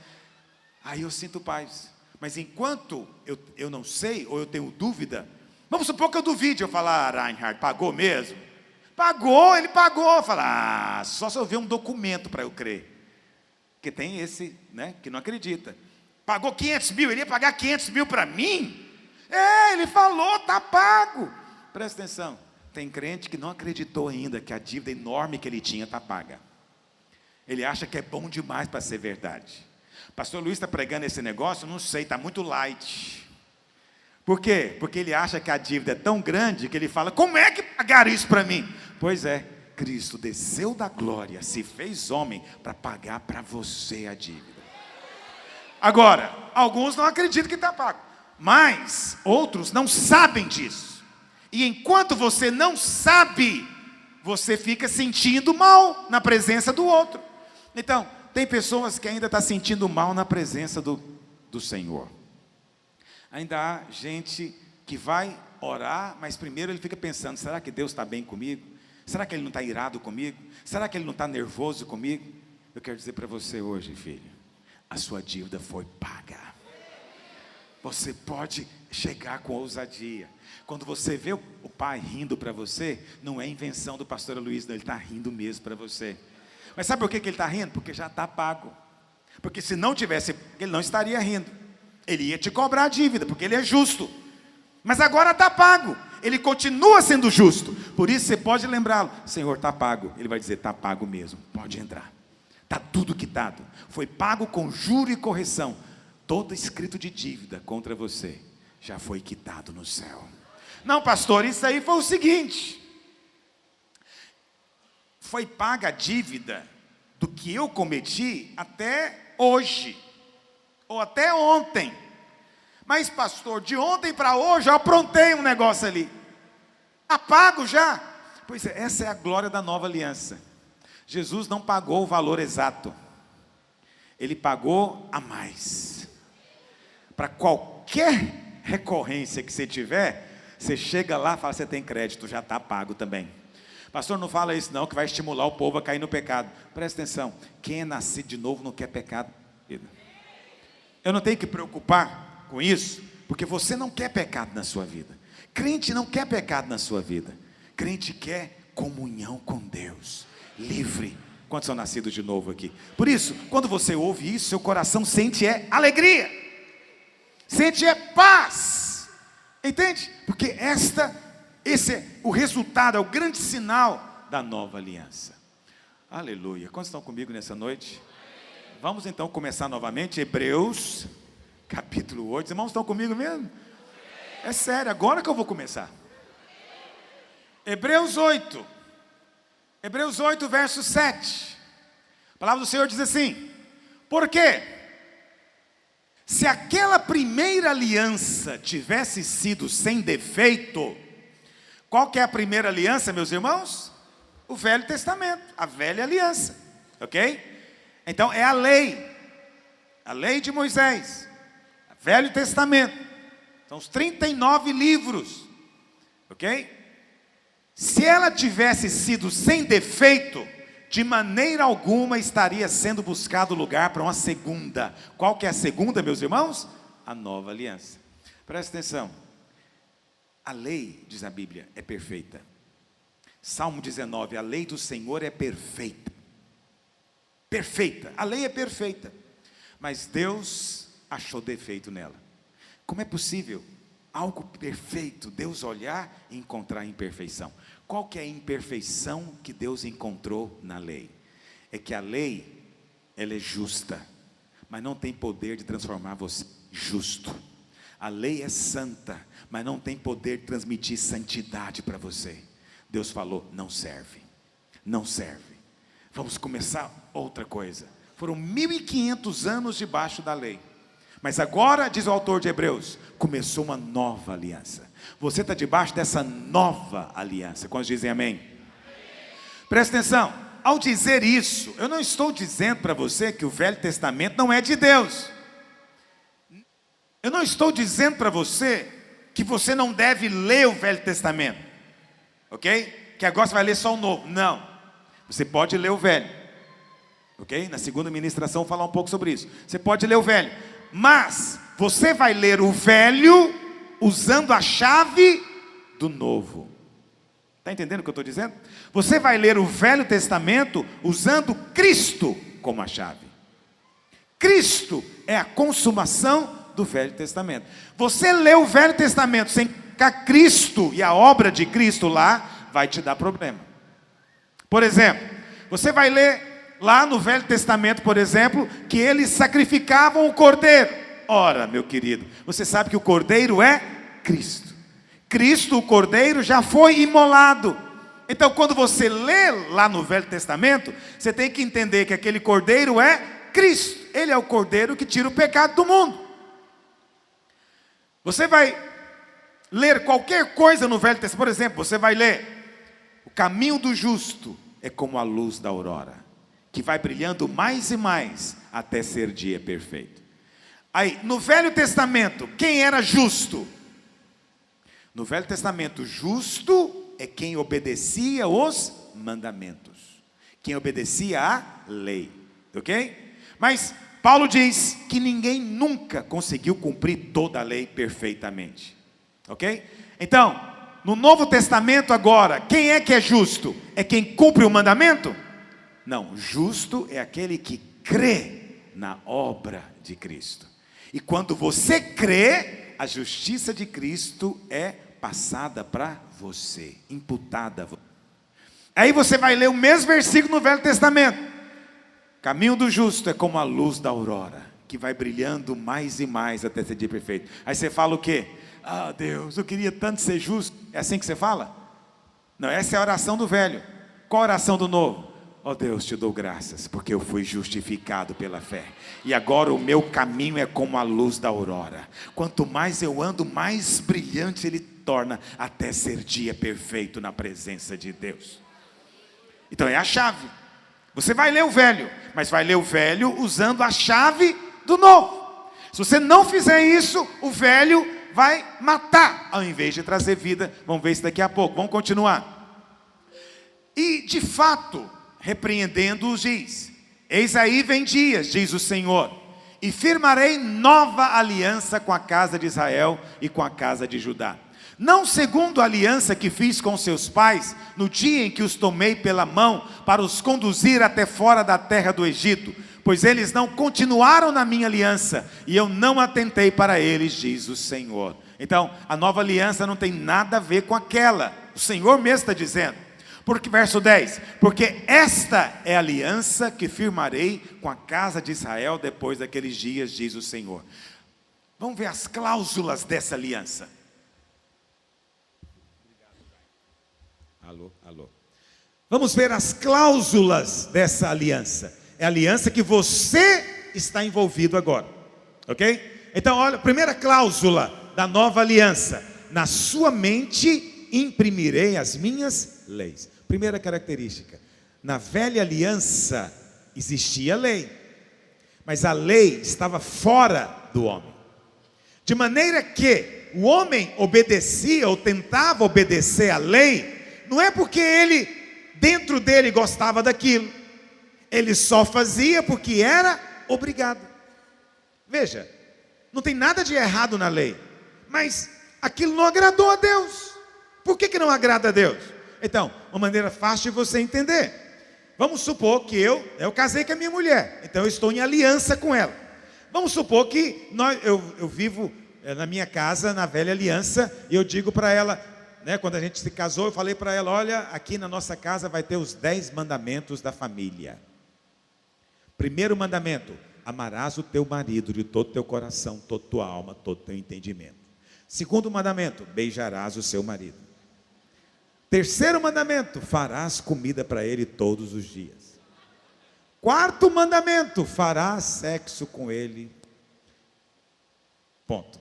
Aí eu sinto paz. Mas enquanto eu não sei, ou eu tenho dúvida, vamos supor que eu duvide, eu falar, Reinhard, pagou mesmo? Pagou, ele pagou. Fala, só se eu ver um documento para eu crer. Porque tem esse, né, que não acredita. Pagou 500 mil, ele ia pagar 500 mil para mim? Ele falou, está pago. Presta atenção, tem crente que não acreditou ainda que a dívida enorme que ele tinha está paga. Ele acha que é bom demais para ser verdade. Pastor Luiz está pregando esse negócio, não sei, está muito light. Por quê? Porque ele acha que a dívida é tão grande que ele fala, como é que pagaram isso para mim? Pois é, Cristo desceu da glória, se fez homem para pagar para você a dívida. Agora, alguns não acreditam que está pago, mas outros não sabem disso. E enquanto você não sabe, você fica sentindo mal na presença do outro. Então, tem pessoas que ainda estão sentindo mal na presença do Senhor. Ainda há gente que vai orar, mas primeiro ele fica pensando, será que Deus está bem comigo? Será que Ele não está irado comigo? Será que Ele não está nervoso comigo? Eu quero dizer para você hoje, filho, a sua dívida foi paga. Você pode chegar com ousadia. Quando você vê o pai rindo para você, não é invenção do pastor Luiz, não, ele está rindo mesmo para você. Mas sabe por que ele está rindo? Porque já está pago. Porque se não tivesse, ele não estaria rindo. Ele ia te cobrar a dívida, porque ele é justo. Mas agora está pago. Ele continua sendo justo. Por isso você pode lembrá-lo. Senhor, está pago. Ele vai dizer, está pago mesmo. Pode entrar. Está tudo quitado. Foi pago com juro e correção. Todo escrito de dívida contra você já foi quitado no céu. Não, pastor, isso aí foi o seguinte. Foi paga a dívida do que eu cometi até hoje. Ou até ontem. Mas pastor, de ontem para hoje eu aprontei um negócio ali. Está pago já? Pois é, essa é a glória da nova aliança. Jesus não pagou o valor exato. Ele pagou a mais. Para qualquer recorrência que você tiver, você chega lá e fala, você tem crédito, já está pago também. Pastor, não fala isso não, que vai estimular o povo a cair no pecado. Presta atenção, quem é nascido de novo não quer pecado. Eu não tenho que preocupar com isso, porque você não quer pecado na sua vida. Crente não quer pecado na sua vida. Crente quer comunhão com Deus, livre. Quantos são nascidos de novo aqui? Por isso, quando você ouve isso, seu coração sente alegria, sente paz. Entende? Porque esse é o resultado, é o grande sinal da nova aliança. Aleluia. Quantos estão comigo nessa noite? Vamos então começar novamente, Hebreus, capítulo 8. Os irmãos estão comigo mesmo? É sério, agora que eu vou começar. Hebreus 8. Hebreus 8, verso 7. A palavra do Senhor diz assim: por quê? Se aquela primeira aliança tivesse sido sem defeito, qual que é a primeira aliança, meus irmãos? O Velho Testamento, a velha aliança, ok? Então é a lei de Moisés, o Velho Testamento, são os 39 livros, ok? Se ela tivesse sido sem defeito, de maneira alguma estaria sendo buscado lugar para uma segunda. Qual que é a segunda, meus irmãos? A nova aliança. Presta atenção, a lei, diz a Bíblia, é perfeita. Salmo 19, a lei do Senhor é perfeita. Perfeita, a lei é perfeita, mas Deus achou defeito nela. Como é possível algo perfeito, Deus olhar e encontrar imperfeição. Qual que é a imperfeição que Deus encontrou na lei? É que a lei, ela é justa, mas não tem poder de transformar você justo. A lei é santa, mas não tem poder de transmitir santidade para você. Deus falou, não serve, não serve. Vamos começar outra coisa. Foram 1500 anos debaixo da lei. Mas agora, diz o autor de Hebreus, começou uma nova aliança. Você está debaixo dessa nova aliança. Quantos dizem amém? Presta atenção, ao dizer isso, eu não estou dizendo para você que o Velho Testamento não é de Deus. Eu não estou dizendo para você que você não deve ler o Velho Testamento. Ok? Que agora você vai ler só o Novo. Não, você pode ler o Velho. Ok? Na segunda ministração vou falar um pouco sobre isso. Você pode ler o Velho, mas você vai ler o Velho usando a chave do Novo. Está entendendo o que eu estou dizendo? Você vai ler o Velho Testamento usando Cristo como a chave. Cristo é a consumação do Velho Testamento. Você lê o Velho Testamento sem colocar Cristo e a obra de Cristo lá, vai te dar problema. Por exemplo, você vai ler lá no Velho Testamento, por exemplo, que eles sacrificavam o cordeiro. Ora, meu querido, você sabe que o cordeiro é Cristo. Cristo, o cordeiro, já foi imolado. Então, quando você lê lá no Velho Testamento, você tem que entender que aquele cordeiro é Cristo. Ele é o cordeiro que tira o pecado do mundo. Você vai ler qualquer coisa no Velho Testamento, por exemplo, você vai ler: o caminho do justo é como a luz da aurora, que vai brilhando mais e mais até ser dia perfeito. Aí, no Velho Testamento, quem era justo? No Velho Testamento, justo é quem obedecia os mandamentos, quem obedecia a lei, ok? Mas Paulo diz que ninguém nunca conseguiu cumprir toda a lei perfeitamente, ok? Então, no Novo Testamento agora, quem é que é justo? É quem cumpre o mandamento? Não, justo é aquele que crê na obra de Cristo. E quando você crê, a justiça de Cristo é passada para você, imputada a você. Aí você vai ler o mesmo versículo no Velho Testamento. Caminho do justo é como a luz da aurora, que vai brilhando mais e mais até ser dia perfeito. Aí você fala o quê? Ah, Deus, eu queria tanto ser justo. É assim que você fala? Não, essa é a oração do velho. Qual a oração do novo? Ó Deus, te dou graças, porque eu fui justificado pela fé. E agora o meu caminho é como a luz da aurora. Quanto mais eu ando, mais brilhante ele torna, até ser dia perfeito na presença de Deus. Então é a chave. Você vai ler o velho, mas vai ler o velho usando a chave do novo. Se você não fizer isso, o velho vai matar, ao invés de trazer vida. Vamos ver isso daqui a pouco, vamos continuar. E de fato, repreendendo-os diz: eis aí vem dias, diz o Senhor, e firmarei nova aliança com a casa de Israel e com a casa de Judá. Não segundo a aliança que fiz com seus pais, no dia em que os tomei pela mão, para os conduzir até fora da terra do Egito, pois eles não continuaram na minha aliança, e eu não atentei para eles, diz o Senhor. Então, a nova aliança não tem nada a ver com aquela, o Senhor mesmo está dizendo. Porque, verso 10, porque esta é a aliança que firmarei com a casa de Israel depois daqueles dias, diz o Senhor. Vamos ver as cláusulas dessa aliança. Alô. Vamos ver as cláusulas dessa aliança. É a aliança que você está envolvido agora, ok? Então olha, primeira cláusula da nova aliança: na sua mente imprimirei as minhas leis. Primeira característica: na velha aliança existia lei, mas a lei estava fora do homem, de maneira que o homem obedecia ou tentava obedecer à lei, não é porque ele, dentro dele, gostava daquilo. Ele só fazia porque era obrigado. Veja, não tem nada de errado na lei, mas aquilo não agradou a Deus. Por que não agrada a Deus? Então, uma maneira fácil de você entender. Vamos supor que eu casei com a minha mulher, então eu estou em aliança com ela. Vamos supor que eu vivo na minha casa, na velha aliança, e eu digo para ela, né, quando a gente se casou, eu falei para ela, olha, aqui na nossa casa vai ter os 10 mandamentos da família. Primeiro mandamento, amarás o teu marido de todo o teu coração, toda a tua alma, todo o teu entendimento. Segundo mandamento, beijarás o seu marido. Terceiro mandamento, farás comida para ele todos os dias. Quarto mandamento, farás sexo com ele. Ponto.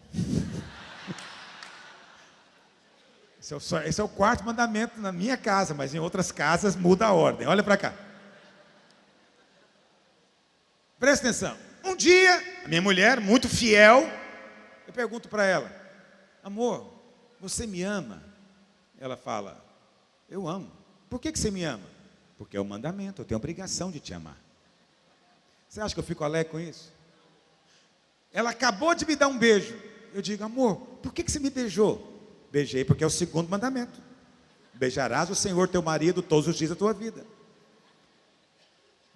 Esse é o quarto mandamento na minha casa, mas em outras casas muda a ordem. Olha para cá. Presta atenção. Um dia, a minha mulher, muito fiel, eu pergunto para ela, amor, você me ama? Ela fala, eu amo. Por que você me ama? Porque é o mandamento, eu tenho a obrigação de te amar. Você acha que eu fico alegre com isso? Ela acabou de me dar um beijo. Eu digo, amor, por que você me beijou? Beijei porque é o segundo mandamento. Beijarás o Senhor teu marido todos os dias da tua vida.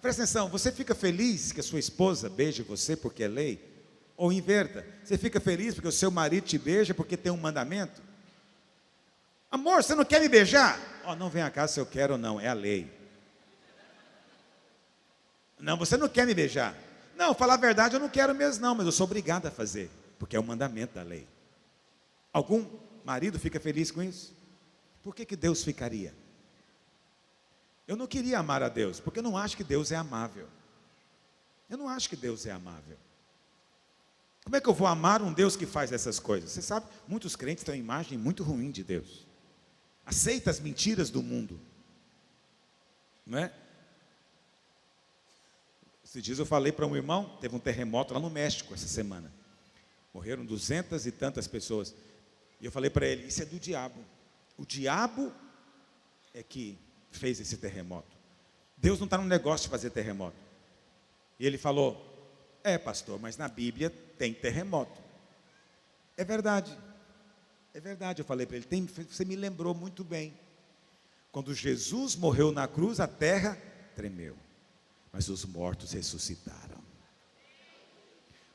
Presta atenção, você fica feliz que a sua esposa beije você porque é lei? Ou inverta, você fica feliz porque o seu marido te beija porque tem um mandamento? Amor, você não quer me beijar? Não vem a casa se eu quero ou não, é a lei. Não, você não quer me beijar. Não, falar a verdade eu não quero mesmo não, mas eu sou obrigado a fazer, porque é o mandamento da lei. Algum marido fica feliz com isso? Por que Deus ficaria? Eu não queria amar a Deus, porque eu não acho que Deus é amável. Eu não acho que Deus é amável. Como é que eu vou amar um Deus que faz essas coisas? Você sabe, muitos crentes têm uma imagem muito ruim de Deus. Aceita as mentiras do mundo. Não é? Esses dias eu falei para um irmão, teve um terremoto lá no México essa semana. Morreram 200 e tantas pessoas. E eu falei para ele, isso é do diabo. O diabo é que fez esse terremoto. Deus não está no negócio de fazer terremoto. E ele falou, pastor, mas na Bíblia tem terremoto. É verdade. É verdade, eu falei para ele, você me lembrou muito bem. Quando Jesus morreu na cruz, a terra tremeu. Mas os mortos ressuscitaram.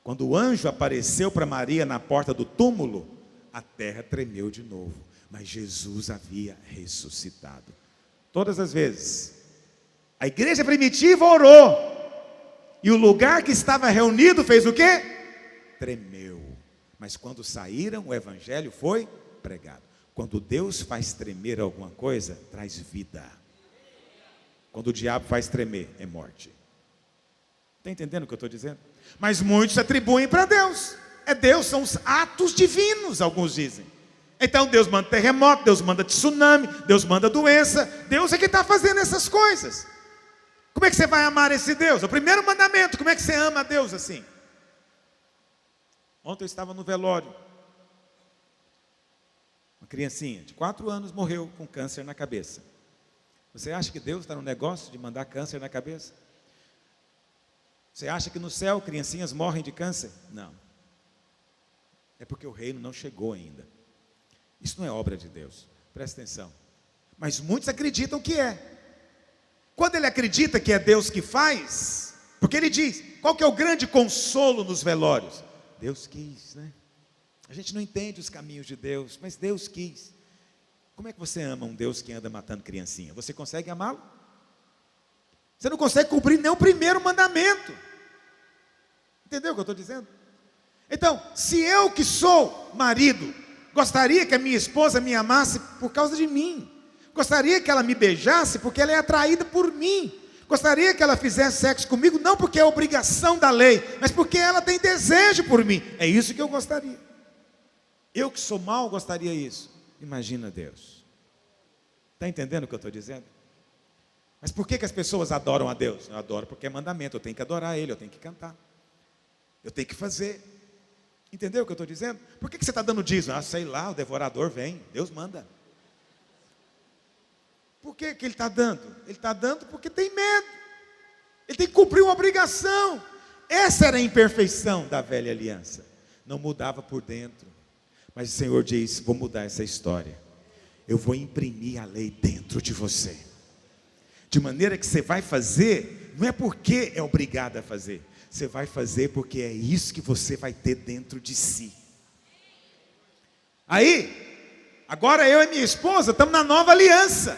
Quando o anjo apareceu para Maria na porta do túmulo, a terra tremeu de novo. Mas Jesus havia ressuscitado. Todas as vezes, a igreja primitiva orou. E o lugar que estava reunido fez o quê? Tremeu. Mas quando saíram, o evangelho foi pregado. Quando Deus faz tremer alguma coisa, traz vida. Quando o diabo faz tremer, é morte. Está entendendo o que eu estou dizendo? Mas muitos atribuem para Deus. É Deus, são os atos divinos, alguns dizem. Então Deus manda terremoto, Deus manda tsunami, Deus manda doença. Deus é que está fazendo essas coisas. Como é que você vai amar esse Deus? É o primeiro mandamento, como é que você ama a Deus assim? Ontem eu estava no velório. Uma criancinha de 4 anos morreu com câncer na cabeça. Você acha que Deus está no negócio de mandar câncer na cabeça? Você acha que no céu criancinhas morrem de câncer? Não. É porque o reino não chegou ainda. Isso não é obra de Deus. Presta atenção. Mas muitos acreditam que é. Quando ele acredita que é Deus que faz, porque ele diz, qual que é o grande consolo nos velórios? Deus quis, né? A gente não entende os caminhos de Deus, mas Deus quis. Como é que você ama um Deus que anda matando criancinha? Você consegue amá-lo? Você não consegue cumprir nem o primeiro mandamento. Entendeu o que eu estou dizendo? Então, se eu que sou marido, gostaria que a minha esposa me amasse por causa de mim, gostaria que ela me beijasse porque ela é atraída por mim, gostaria que ela fizesse sexo comigo, não porque é obrigação da lei, mas porque ela tem desejo por mim, é isso que eu gostaria. Eu que sou mau gostaria isso. Imagina Deus. Está entendendo o que eu estou dizendo? Mas por que as pessoas adoram a Deus? Eu adoro porque é mandamento, eu tenho que adorar Ele, eu tenho que cantar, eu tenho que fazer. Entendeu o que eu estou dizendo? Por que você está dando dízimo? Sei lá, o devorador vem, Deus manda. Por que Ele está dando? Ele está dando porque tem medo. Ele tem que cumprir uma obrigação. Essa era a imperfeição da velha aliança. Não mudava por dentro. Mas o Senhor diz, vou mudar essa história. Eu vou imprimir a lei dentro de você. De maneira que você vai fazer, não é porque é obrigado a fazer. Você vai fazer porque é isso que você vai ter dentro de si. Aí, agora eu e minha esposa estamos na nova aliança.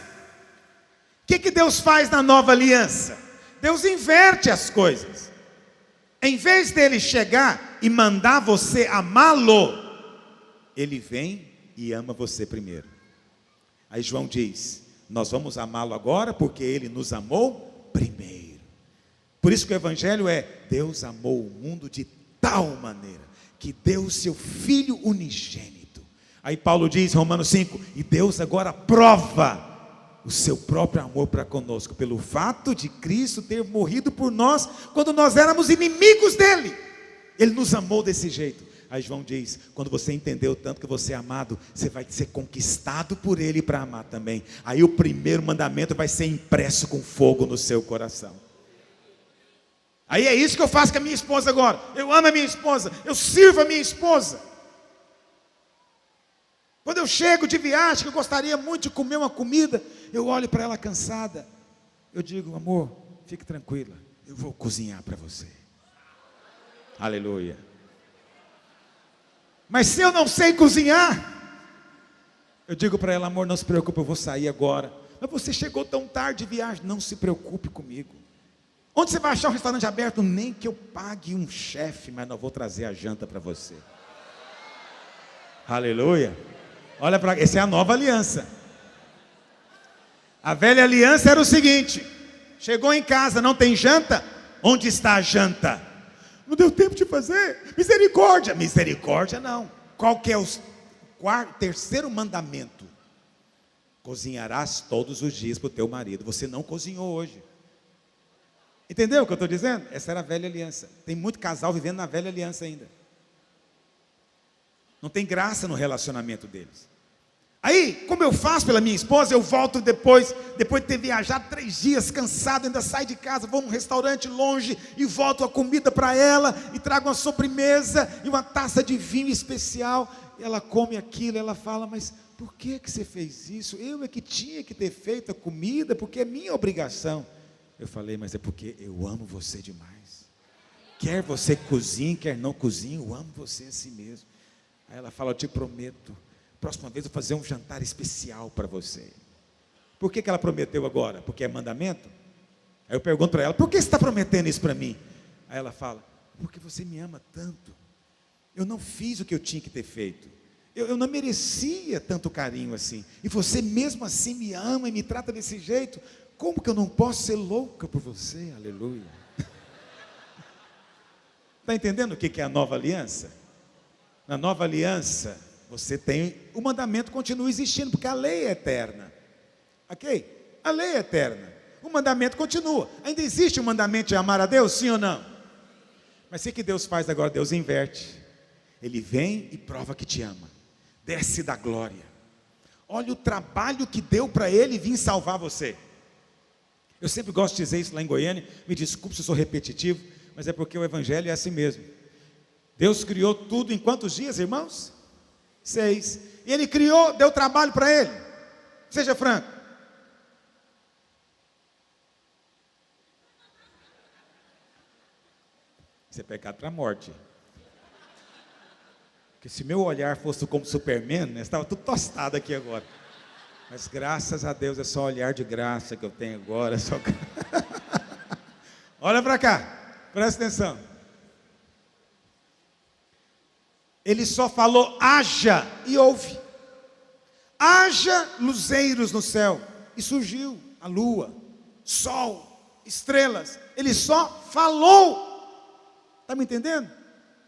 O que Deus faz na nova aliança? Deus inverte as coisas. Em vez dele chegar e mandar você amá-lo, ele vem e ama você primeiro. Aí João diz: nós vamos amá-lo agora porque ele nos amou primeiro. Por isso que o evangelho é: Deus amou o mundo de tal maneira que deu o seu Filho unigênito. Aí Paulo diz, Romanos 5, e Deus agora prova o seu próprio amor para conosco, pelo fato de Cristo ter morrido por nós, quando nós éramos inimigos dele. Ele nos amou desse jeito. Aí João diz, quando você entendeu tanto que você é amado, você vai ser conquistado por ele para amar também. Aí o primeiro mandamento vai ser impresso com fogo no seu coração. Aí é isso que eu faço com a minha esposa agora. Eu amo a minha esposa, eu sirvo a minha esposa. Quando eu chego de viagem, que eu gostaria muito de comer uma comida, eu olho para ela cansada, eu digo: amor, fique tranquila, eu vou cozinhar para você. Aleluia. Mas se eu não sei cozinhar, eu digo para ela: amor, não se preocupe, eu vou sair agora. Mas você chegou tão tarde de viagem. Não se preocupe comigo. Onde você vai achar um restaurante aberto? Nem que eu pague um chefe, mas não vou trazer a janta para você. Aleluia. Olha para cá, essa é a nova aliança. A velha aliança era o seguinte: chegou em casa, não tem janta? Onde está a janta? Não deu tempo de fazer. Misericórdia. Misericórdia não. Qual que é o terceiro mandamento? Cozinharás todos os dias para o teu marido. Você não cozinhou hoje. Entendeu o que eu estou dizendo? Essa era a velha aliança. Tem muito casal vivendo na velha aliança ainda. Não tem graça no relacionamento deles. Aí, como eu faço pela minha esposa, eu volto depois de ter viajado 3 dias, cansado, ainda saio de casa, vou num restaurante longe e volto a comida para ela, e trago uma sobremesa e uma taça de vinho especial. Ela come aquilo, ela fala: mas por que você fez isso? Eu é que tinha que ter feito a comida, porque é minha obrigação. Eu falei: mas é porque eu amo você demais. Quer você cozinhe, quer não cozinhe, eu amo você assim mesmo. Aí ela fala: eu te prometo, próxima vez eu vou fazer um jantar especial para você. Por que ela prometeu agora? Porque é mandamento? Aí eu pergunto para ela: por que você está prometendo isso para mim? Aí ela fala: porque você me ama tanto. Eu não fiz o que eu tinha que ter feito. Eu não merecia tanto carinho assim. E você mesmo assim me ama e me trata desse jeito. Como que eu não posso ser louca por você? Aleluia. Está entendendo o que é a nova aliança? Na nova aliança, você tem, o mandamento continua existindo, porque a lei é eterna. Ok? A lei é eterna. O mandamento continua. Ainda existe o mandamento de amar a Deus, sim ou não? Mas o que Deus faz agora? Deus inverte. Ele vem e prova que te ama. Desce da glória. Olha o trabalho que deu para ele vir salvar você. Eu sempre gosto de dizer isso lá em Goiânia. Me desculpe se eu sou repetitivo, mas é porque o evangelho é assim mesmo. Deus criou tudo em quantos dias, irmãos? 6. E ele criou, deu trabalho para ele. Seja franco. Isso é pecado para a morte. Porque se meu olhar fosse como Superman, né, estava tudo tostado aqui agora. Mas graças a Deus é só olhar de graça que eu tenho agora. É só... Olha para cá, presta atenção. Ele só falou: haja, e houve. Haja luzeiros no céu, e surgiu a lua, sol, estrelas. Ele só falou. Está me entendendo?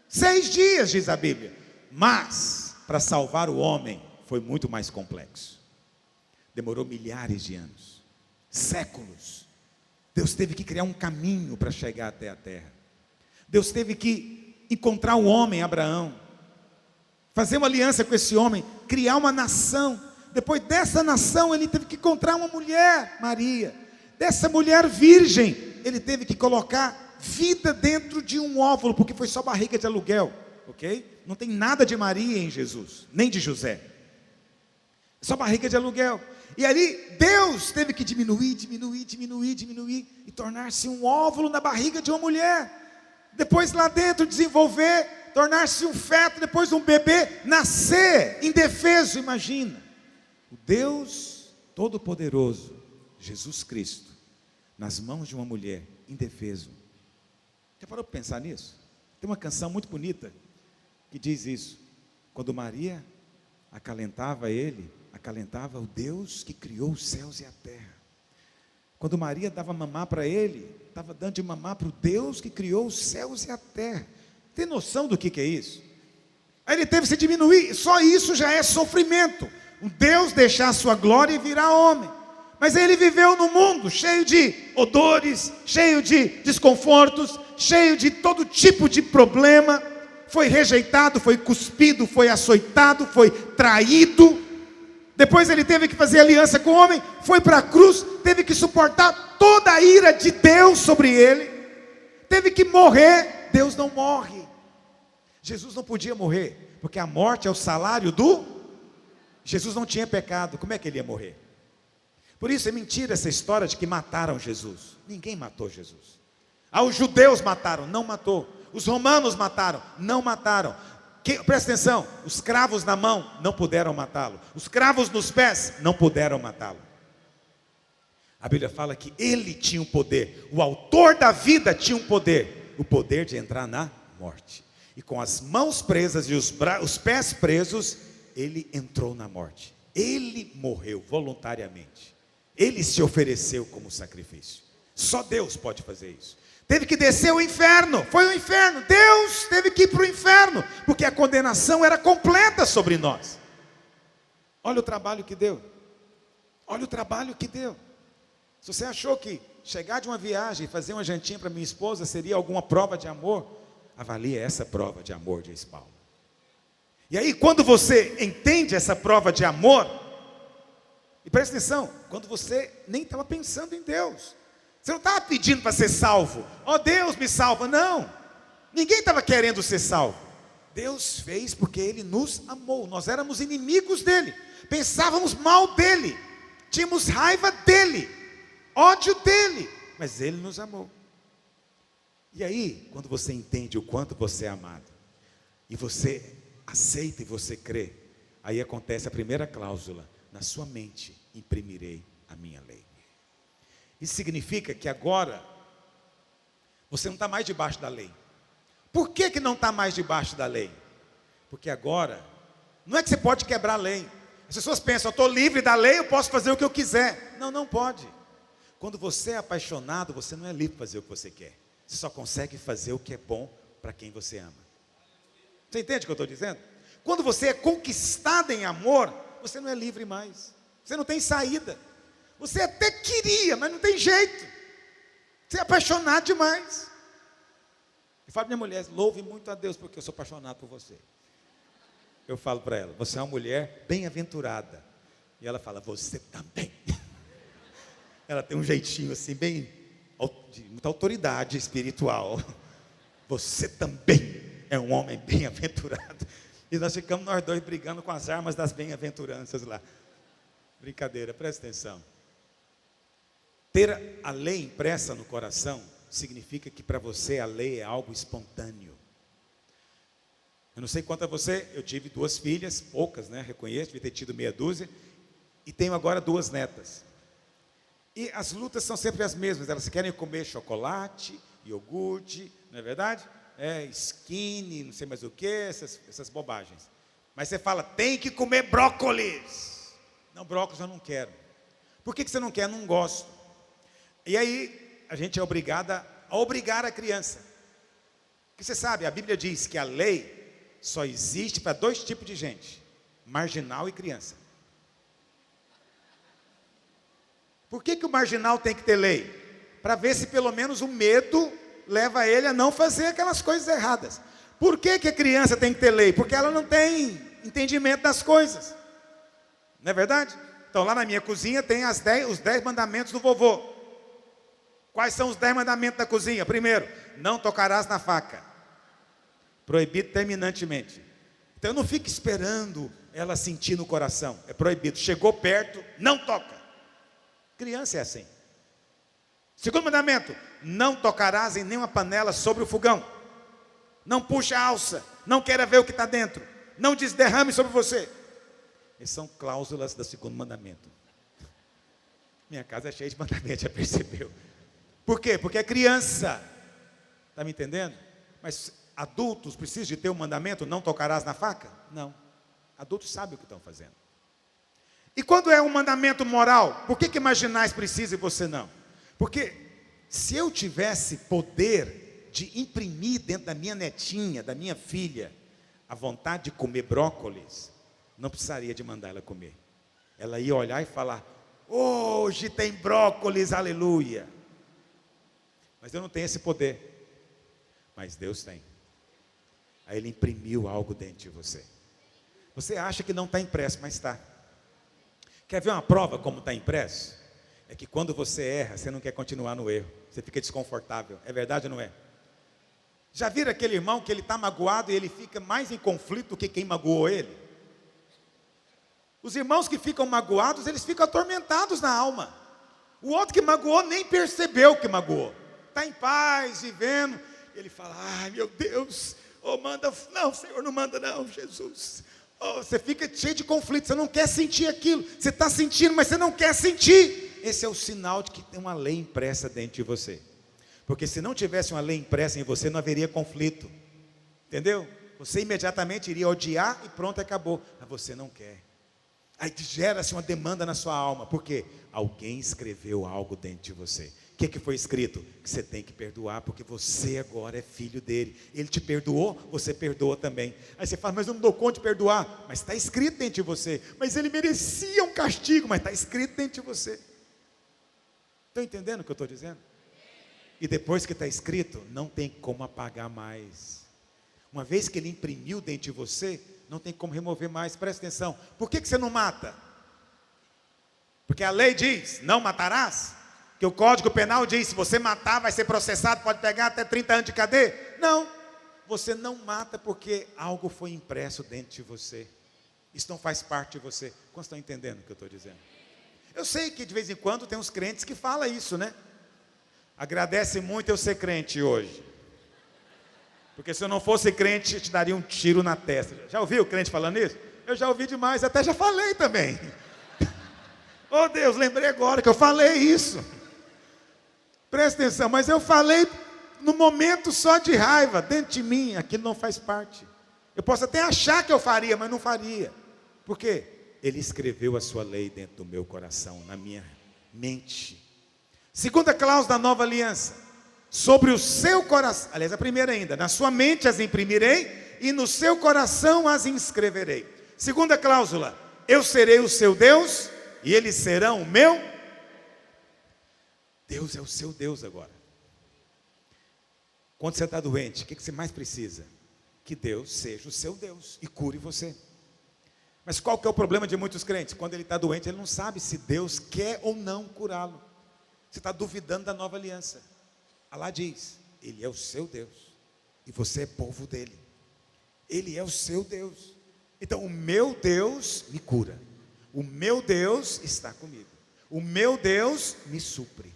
6 dias, diz a Bíblia. Mas, para salvar o homem, foi muito mais complexo. Demorou milhares de anos, séculos. Deus teve que criar um caminho para chegar até a terra. Deus teve que encontrar o homem, Abraão, fazer uma aliança com esse homem, criar uma nação. Depois dessa nação, ele teve que encontrar uma mulher, Maria. Dessa mulher virgem, ele teve que colocar vida dentro de um óvulo, porque foi só barriga de aluguel, ok? Não tem nada de Maria em Jesus, nem de José. Só barriga de aluguel. E ali Deus teve que diminuir e tornar-se um óvulo na barriga de uma mulher. depois lá dentro desenvolver, tornar-se um feto, depois um bebê, nascer indefeso. Imagina, o Deus Todo-Poderoso, Jesus Cristo, nas mãos de uma mulher, indefeso. Já parou para pensar nisso? Tem uma canção muito bonita que diz isso: quando Maria acalentava ele, acalentava o Deus que criou os céus e a terra. Quando Maria dava mamar para ele, estava dando de mamar para o Deus que criou os céus e a terra. Tem noção do que é isso? Aí ele teve que se diminuir, só isso já é sofrimento. Um Deus deixar a sua glória e virar homem. Mas ele viveu no mundo cheio de odores, cheio de desconfortos, cheio de todo tipo de problema. Foi rejeitado, foi cuspido, foi açoitado, foi traído. Depois ele teve que fazer aliança com o homem, foi para a cruz, teve que suportar toda a ira de Deus sobre ele. Teve que morrer. Deus não morre. Jesus não podia morrer, porque a morte é o salário do... Jesus não tinha pecado, como é que ele ia morrer? Por isso é mentira essa história de que mataram Jesus. Ninguém matou Jesus. Os judeus mataram, não matou. Os romanos mataram, não mataram. Presta atenção, os cravos na mão não puderam matá-lo. Os cravos nos pés não puderam matá-lo. A Bíblia fala que ele tinha um poder. O autor da vida tinha um poder. O poder de entrar na morte. E com as mãos presas e os pés presos, ele entrou na morte. Ele morreu voluntariamente. Ele se ofereceu como sacrifício. Só Deus pode fazer isso. Teve que descer o inferno. Foi o inferno. Deus teve que ir para o inferno, porque a condenação era completa sobre nós. Olha o trabalho que deu. Olha o trabalho que deu. Se você achou que chegar de uma viagem e fazer uma jantinha para minha esposa seria alguma prova de amor, avalie essa prova de amor, diz Paulo. E aí, quando você entende essa prova de amor, e presta atenção, quando você nem estava pensando em Deus, você não estava pedindo para ser salvo, ó Deus me salva, não, ninguém estava querendo ser salvo, Deus fez porque Ele nos amou, nós éramos inimigos dEle, pensávamos mal dEle, tínhamos raiva dEle, ódio dEle, mas Ele nos amou. E aí, quando você entende o quanto você é amado, e você aceita e você crê, aí acontece a primeira cláusula: na sua mente imprimirei a minha lei. Isso significa que agora você não está mais debaixo da lei. Por que não está mais debaixo da lei? Porque agora, não é que você pode quebrar a lei. As pessoas pensam, eu estou livre da lei, eu posso fazer o que eu quiser. Não, não pode. Quando você é apaixonado, você não é livre para fazer o que você quer. Você só consegue fazer o que é bom para quem você ama. Você entende o que eu estou dizendo? Quando você é conquistado em amor, você não é livre mais. Você não tem saída. Você até queria, mas não tem jeito. Você é apaixonado demais. Eu falo para minha mulher, louve muito a Deus porque eu sou apaixonado por você. Eu falo para ela, você é uma mulher bem-aventurada. E ela fala, você também. Ela tem um jeitinho assim, bem, de muita autoridade espiritual. Você também é um homem bem-aventurado. E nós ficamos nós dois brigando com as armas das bem-aventuranças lá. Brincadeira, presta atenção. Ter a lei impressa no coração significa que para você a lei é algo espontâneo. Eu não sei quanto a você, eu tive 2 filhas, poucas, né? Reconheço, devia ter tido meia dúzia. E tenho agora 2 netas. E as lutas são sempre as mesmas. Elas querem comer chocolate, iogurte, não é verdade? Skinny, não sei mais o que, essas bobagens. Mas você fala, tem que comer brócolis. Não, brócolis eu não quero. Por que você não quer? Não gosto. E aí, a gente é obrigada a obrigar a criança. Porque você sabe, a Bíblia diz que a lei só existe para 2 tipos de gente: marginal e criança. Por que o marginal tem que ter lei? Para ver se pelo menos o medo leva ele a não fazer aquelas coisas erradas. Por que a criança tem que ter lei? Porque ela não tem entendimento das coisas. Não é verdade? Então lá na minha cozinha tem os 10 mandamentos do vovô. Quais são os 10 mandamentos da cozinha? Primeiro, não tocarás na faca. Proibido terminantemente. Então eu não fico esperando ela sentir no coração. É proibido. Chegou perto, não toca. Criança é assim. Segundo mandamento, não tocarás em nenhuma panela sobre o fogão. Não puxe a alça. Não queira ver o que está dentro. Não derrame sobre você. Essas são cláusulas do segundo mandamento. Minha casa é cheia de mandamentos, já percebeu? Por quê? Porque é criança. Está me entendendo? Mas adultos precisam de ter um mandamento, não tocarás na faca? Não. Adultos sabem o que estão fazendo. E quando é um mandamento moral, por que marginais precisam e você não? Porque se eu tivesse poder de imprimir dentro da minha netinha, da minha filha, a vontade de comer brócolis, não precisaria de mandar ela comer. Ela ia olhar e falar, hoje tem brócolis, aleluia. Mas eu não tenho esse poder. Mas Deus tem. Aí Ele imprimiu algo dentro de você. Você acha que não está impresso, mas está. Quer ver uma prova como está impresso? É que quando você erra, você não quer continuar no erro. Você fica desconfortável. É verdade ou não é? Já viram aquele irmão que ele está magoado e ele fica mais em conflito do que quem magoou ele? Os irmãos que ficam magoados, eles ficam atormentados na alma. O outro que magoou nem percebeu que magoou. Está em paz, vivendo. Ele fala, ai meu Deus, oh, manda, não Senhor, não manda não, Jesus. Oh, você fica cheio de conflito, você não quer sentir aquilo. Você está sentindo, mas você não quer sentir. Esse é o sinal de que tem uma lei impressa dentro de você. Porque se não tivesse uma lei impressa em você, não haveria conflito. Entendeu? Você imediatamente iria odiar e pronto, acabou. Mas você não quer. Aí gera-se uma demanda na sua alma. Por quê? Alguém escreveu algo dentro de você. O que foi escrito? Que você tem que perdoar, porque você agora é filho dele. Ele te perdoou, você perdoa também. Aí você fala, mas eu não dou conta de perdoar. Mas está escrito dentro de você. Mas ele merecia um castigo, mas está escrito dentro de você. Estão entendendo o que eu estou dizendo? E depois que está escrito, não tem como apagar mais. Uma vez que ele imprimiu dentro de você, não tem como remover mais. Presta atenção. Por que você não mata? Porque a lei diz, não matarás. Que o Código Penal diz, se você matar, vai ser processado, pode pegar até 30 anos de cadeia. Não. Você não mata porque algo foi impresso dentro de você. Isso não faz parte de você. Quantos estão entendendo o que eu estou dizendo? Eu sei que de vez em quando tem uns crentes que falam isso, né? Agradece muito eu ser crente hoje. Porque se eu não fosse crente, eu te daria um tiro na testa. Já ouviu o crente falando isso? Eu já ouvi demais, até já falei também. Oh Deus, lembrei agora que eu falei isso. Presta atenção, mas eu falei no momento só de raiva, dentro de mim, aquilo não faz parte. Eu posso até achar que eu faria, mas não faria. Por quê? Ele escreveu a sua lei dentro do meu coração, na minha mente. Segunda cláusula da nova aliança. Sobre o seu coração, aliás, a primeira ainda, na sua mente as imprimirei e no seu coração as inscreverei. Segunda cláusula, eu serei o seu Deus e eles serão o meu. Deus é o seu Deus agora. Quando você está doente, o que você mais precisa? Que Deus seja o seu Deus e cure você. Mas qual que é o problema de muitos crentes? Quando ele está doente, ele não sabe se Deus quer ou não curá-lo. Você está duvidando da nova aliança. Alá diz, Ele é o seu Deus e você é povo dele. Ele é o seu Deus. Então o meu Deus me cura. O meu Deus está comigo. O meu Deus me supre.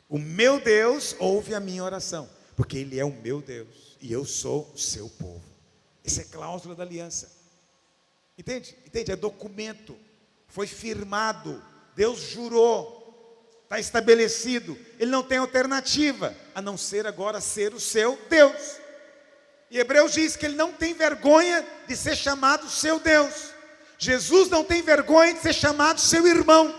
O meu Deus ouve a minha oração, porque Ele é o meu Deus e eu sou o seu povo. Essa é cláusula da aliança. Entende? Entende? É documento. Foi firmado. Deus jurou. Está estabelecido. Ele não tem alternativa a não ser agora ser o seu Deus. E Hebreus diz que Ele não tem vergonha de ser chamado seu Deus. Jesus não tem vergonha de ser chamado seu irmão.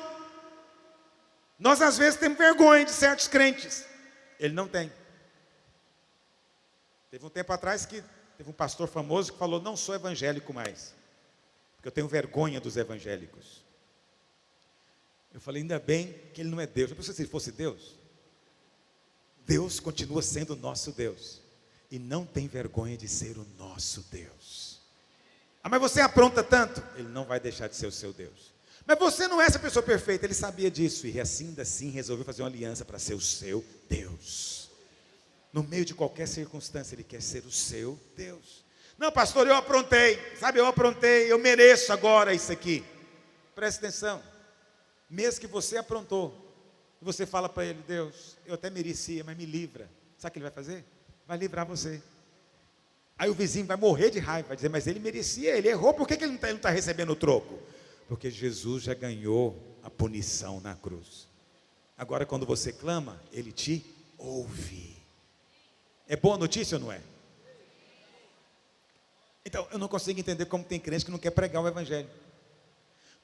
Nós às vezes temos vergonha de certos crentes. Ele não tem. Teve um tempo atrás que teve um pastor famoso que falou, não sou evangélico mais, porque eu tenho vergonha dos evangélicos. Eu falei, ainda bem que ele não é Deus. Eu pensei, se ele fosse Deus, Deus continua sendo o nosso Deus. E não tem vergonha de ser o nosso Deus. Ah, mas você apronta tanto? Ele não vai deixar de ser o seu Deus. Mas você não é essa pessoa perfeita. Ele sabia disso e assim resolveu fazer uma aliança para ser o seu Deus. No meio de qualquer circunstância, Ele quer ser o seu Deus. Não, pastor, eu aprontei. Sabe, eu aprontei, eu mereço agora isso aqui. Preste atenção. Mesmo que você aprontou, e você fala para Ele, Deus, eu até merecia, mas me livra. Sabe o que Ele vai fazer? Vai livrar você. Aí o vizinho vai morrer de raiva, vai dizer, mas ele merecia, ele errou, por que ele não está recebendo o troco? Porque Jesus já ganhou a punição na cruz. Agora quando você clama, Ele te ouve. É boa notícia ou não é? Então, eu não consigo entender como tem crente que não quer pregar o Evangelho.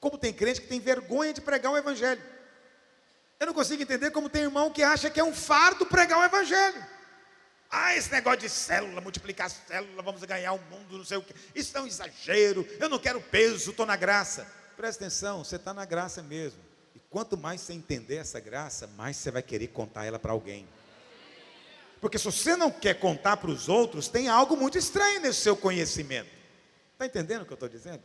Como tem crente que tem vergonha de pregar o Evangelho. Eu não consigo entender como tem irmão que acha que é um fardo pregar o Evangelho. Ah, esse negócio de célula, multiplicar célula, vamos ganhar o mundo, não sei o quê. Isso é um exagero, eu não quero peso, estou na graça. Presta atenção, você está na graça mesmo. E quanto mais você entender essa graça, mais você vai querer contar ela para alguém. Porque se você não quer contar para os outros, tem algo muito estranho nesse seu conhecimento. Está entendendo o que eu estou dizendo?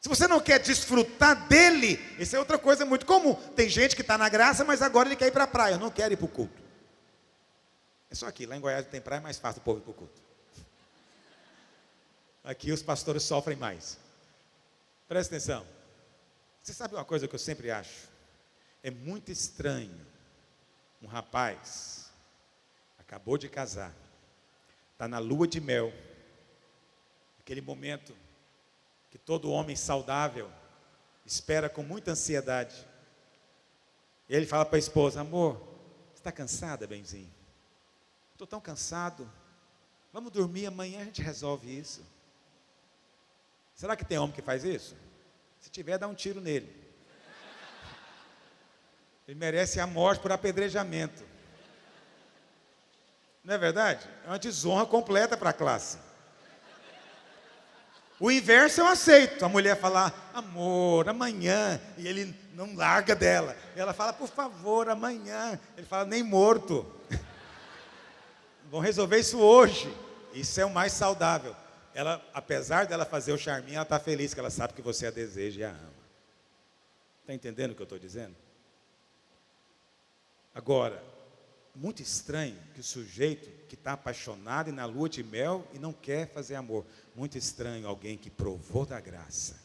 Se você não quer desfrutar dele, isso é outra coisa muito comum. Tem gente que está na graça, mas agora ele quer ir para a praia, não quer ir para o culto. É só aqui, lá em Goiás tem praia, é mais fácil o povo ir para o culto. Aqui os pastores sofrem mais. Presta atenção. Você sabe uma coisa que eu sempre acho? É muito estranho um rapaz, acabou de casar, está na lua de mel, aquele momento que todo homem saudável espera com muita ansiedade. E ele fala para a esposa, amor, você está cansada, benzinho? Estou tão cansado, vamos dormir, amanhã a gente resolve isso. Será que tem homem que faz isso? Se tiver, dá um tiro nele. Ele merece a morte por apedrejamento. Não é verdade? É uma desonra completa para a classe. O inverso eu aceito. A mulher falar, amor, amanhã. E ele não larga dela. E ela fala, por favor, amanhã. Ele fala, nem morto. Vamos resolver isso hoje. Isso é o mais saudável. Ela, apesar dela fazer o charminho, ela está feliz, que ela sabe que você a deseja e a ama. Está entendendo o que eu estou dizendo? Agora, muito estranho que o sujeito que está apaixonado e na lua de mel e não quer fazer amor. Muito estranho alguém que provou da graça,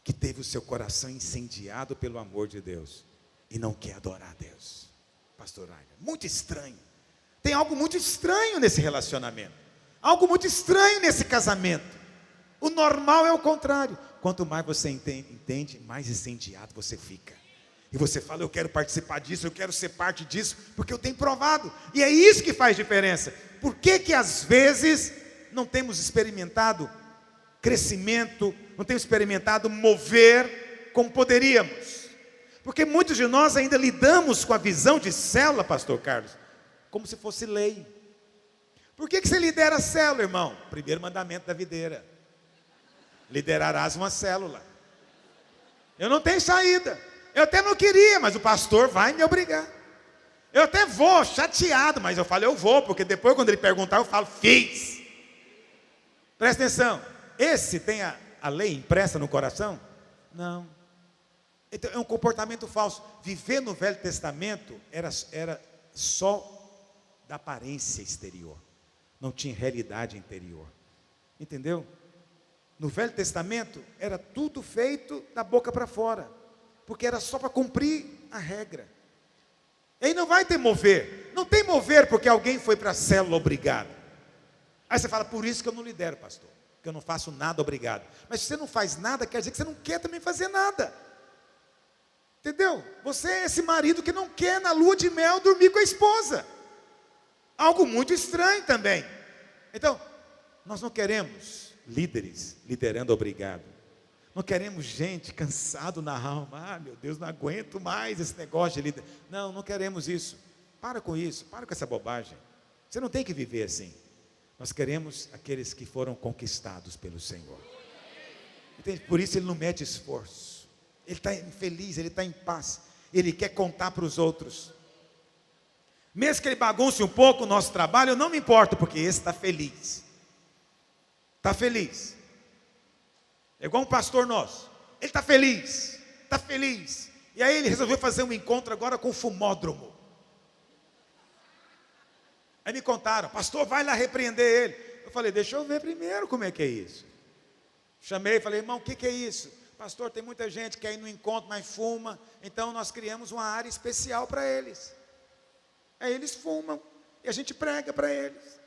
que teve o seu coração incendiado pelo amor de Deus e não quer adorar a Deus. Pastor Aida, muito estranho. Tem algo muito estranho nesse relacionamento. Algo muito estranho nesse casamento. O normal é o contrário. Quanto mais você entende, mais incendiado você fica. E você fala, eu quero participar disso, eu quero ser parte disso, porque eu tenho provado. E é isso que faz diferença. Por que às vezes não temos experimentado crescimento, não temos experimentado mover como poderíamos? Porque muitos de nós ainda lidamos com a visão de célula, pastor Carlos, como se fosse lei. Por que você lidera a célula, irmão? Primeiro mandamento da videira. Liderarás uma célula. Eu não tenho saída. Eu até não queria, mas o pastor vai me obrigar. Eu até vou, chateado, mas eu falo, eu vou, porque depois quando ele perguntar, eu falo, fiz. Presta atenção. Esse tem a lei impressa no coração? Não. Então, é um comportamento falso. Viver no Velho Testamento era só da aparência exterior. Não tinha realidade interior. Entendeu? No Velho Testamento era tudo feito da boca para fora, porque era só para cumprir a regra. E aí não vai ter mover. Não tem mover porque alguém foi para a célula obrigado. Aí você fala, por isso que eu não lidero, pastor, porque eu não faço nada obrigado. Mas se você não faz nada, quer dizer que você não quer também fazer nada. Entendeu? Você é esse marido que não quer na lua de mel dormir com a esposa. Algo muito estranho também. Então, nós não queremos líderes liderando obrigado. Não queremos gente cansado na alma. Ah, meu Deus, não aguento mais esse negócio de líder. Não, não queremos isso. Para com isso, para com essa bobagem. Você não tem que viver assim. Nós queremos aqueles que foram conquistados pelo Senhor. Entende? Por isso ele não mete esforço. Ele está feliz, ele está em paz. Ele quer contar para os outros. Mesmo que ele bagunce um pouco o nosso trabalho, eu não me importo, porque esse está feliz. Está feliz. É igual um pastor nosso. Ele está feliz. Está feliz. E aí ele resolveu fazer um encontro agora com o fumódromo. Aí me contaram, pastor, vai lá repreender ele. Eu falei, deixa eu ver primeiro como é que é isso. Chamei e falei, irmão, o que é isso? Pastor, tem muita gente que quer ir no encontro, mas fuma. Então nós criamos uma área especial para eles. Aí eles fumam e a gente prega para eles.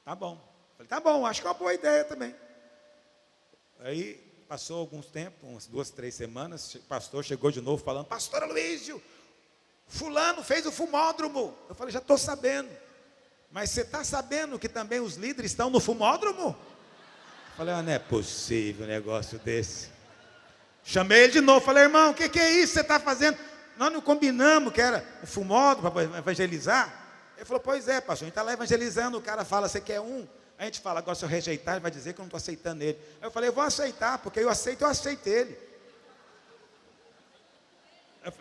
Tá bom. Falei, tá bom, acho que é uma boa ideia também. Aí passou alguns tempos, umas 2, 3 semanas, o pastor chegou de novo falando, pastor Aloísio, fulano fez o fumódromo. Eu falei, já estou sabendo. Mas você está sabendo que também os líderes estão no fumódromo? Eu falei, não é possível um negócio desse. Chamei ele de novo, falei, irmão, o que é isso que você está fazendo? Nós não combinamos que era um fumódromo para evangelizar? Ele falou, pois é, pastor, a gente está lá evangelizando, o cara fala, você quer um? A gente fala, agora se eu rejeitar, ele vai dizer que eu não estou aceitando ele. Aí eu falei, eu vou aceitar, porque eu aceito ele.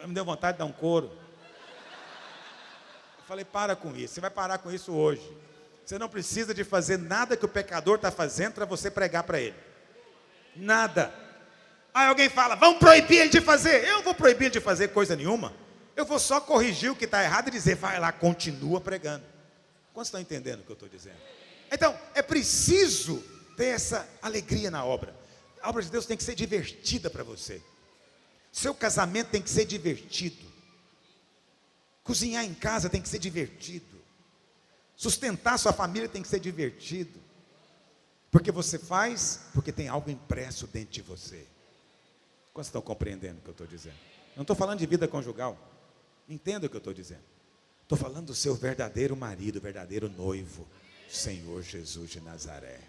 Me deu vontade de dar um couro. Eu falei, para com isso, você vai parar com isso hoje. Você não precisa de fazer nada que o pecador está fazendo para você pregar para ele. Nada. Aí alguém fala, vamos proibir ele de fazer. Eu não vou proibir ele de fazer coisa nenhuma. Eu vou só corrigir o que está errado e dizer, vai lá, continua pregando. Quantos estão entendendo o que eu estou dizendo? Então, é preciso ter essa alegria na obra. A obra de Deus tem que ser divertida para você. Seu casamento tem que ser divertido. Cozinhar em casa tem que ser divertido. Sustentar sua família tem que ser divertido. Porque você faz, porque tem algo impresso dentro de você. Quantos estão compreendendo o que eu estou dizendo? Não estou falando de vida conjugal. Entenda o que eu estou dizendo. Estou falando do seu verdadeiro marido, verdadeiro noivo. Senhor Jesus de Nazaré.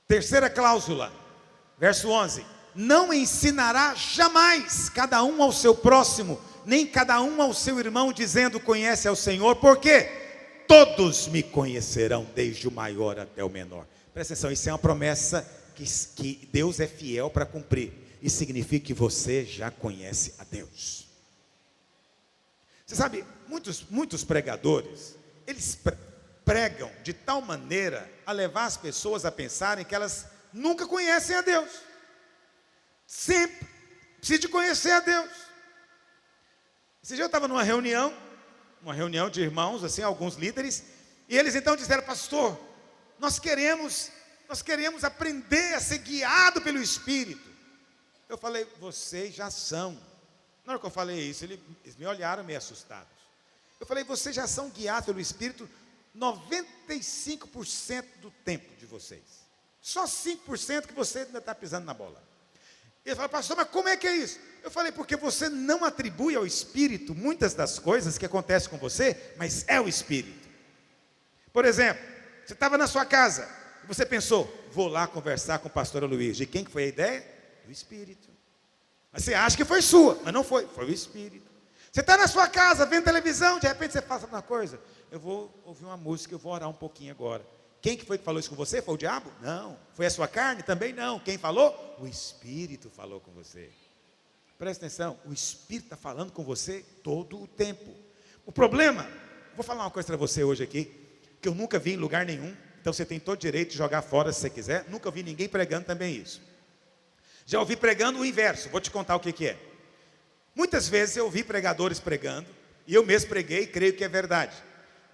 Terceira cláusula, verso 11. Não ensinará jamais cada um ao seu próximo, nem cada um ao seu irmão, dizendo, conhece ao Senhor, porque todos me conhecerão, desde o maior até o menor. Presta atenção, isso é uma promessa que Deus é fiel para cumprir. Isso significa que você já conhece a Deus. Você sabe, muitos pregadores, eles pregam de tal maneira a levar as pessoas a pensarem que elas nunca conhecem a Deus. Sempre precisa de conhecer a Deus. Esse dia eu estava numa reunião de irmãos, assim, alguns líderes, e eles então disseram, pastor, nós queremos aprender a ser guiado pelo Espírito. Eu falei, vocês já são. Na hora que eu falei isso, eles me olharam meio assustados. Eu falei, vocês já são guiados pelo Espírito 95% do tempo de vocês. Só 5% que você ainda está pisando na bola. Ele falou, pastor, mas como é que é isso? Eu falei, porque você não atribui ao Espírito muitas das coisas que acontecem com você, mas é o Espírito. Por exemplo, você estava na sua casa, e você pensou, vou lá conversar com o pastor Luiz. De quem que foi a ideia? Do Espírito. Mas você acha que foi sua, mas não foi, foi o Espírito. Você está na sua casa, vendo televisão, de repente você fala uma coisa, eu vou ouvir uma música, eu vou orar um pouquinho agora. Quem que foi que falou isso com você? Foi o diabo? Não. Foi a sua carne? Também não. Quem falou? O Espírito falou com você. Presta atenção, o Espírito está falando com você todo o tempo. O problema, vou falar uma coisa para você hoje aqui, que eu nunca vi em lugar nenhum, então você tem todo direito de jogar fora se você quiser, nunca vi ninguém pregando também isso. Já ouvi pregando o inverso, vou te contar o que é. Muitas vezes eu ouvi pregadores pregando, e eu mesmo preguei e creio que é verdade.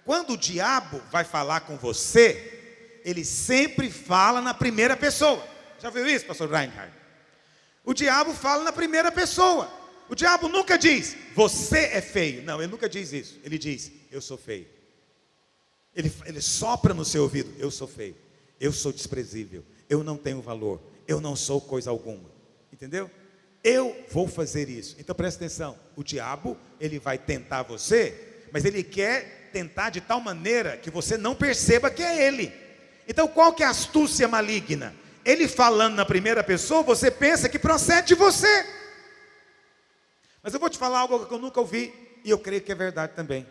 Quando o diabo vai falar com você, ele sempre fala na primeira pessoa. Já viu isso, pastor Reinhard? O diabo fala na primeira pessoa. O diabo nunca diz, você é feio. Não, ele nunca diz isso. Ele diz, eu sou feio. Ele sopra no seu ouvido, eu sou feio. Eu sou desprezível. Eu não tenho valor. Eu não sou coisa alguma. Entendeu? Eu vou fazer isso. Então presta atenção. O diabo, ele vai tentar você, mas ele quer tentar de tal maneira que você não perceba que é ele. Então qual que é a astúcia maligna? Ele falando na primeira pessoa, você pensa que procede de você. Mas eu vou te falar algo que eu nunca ouvi, e eu creio que é verdade também.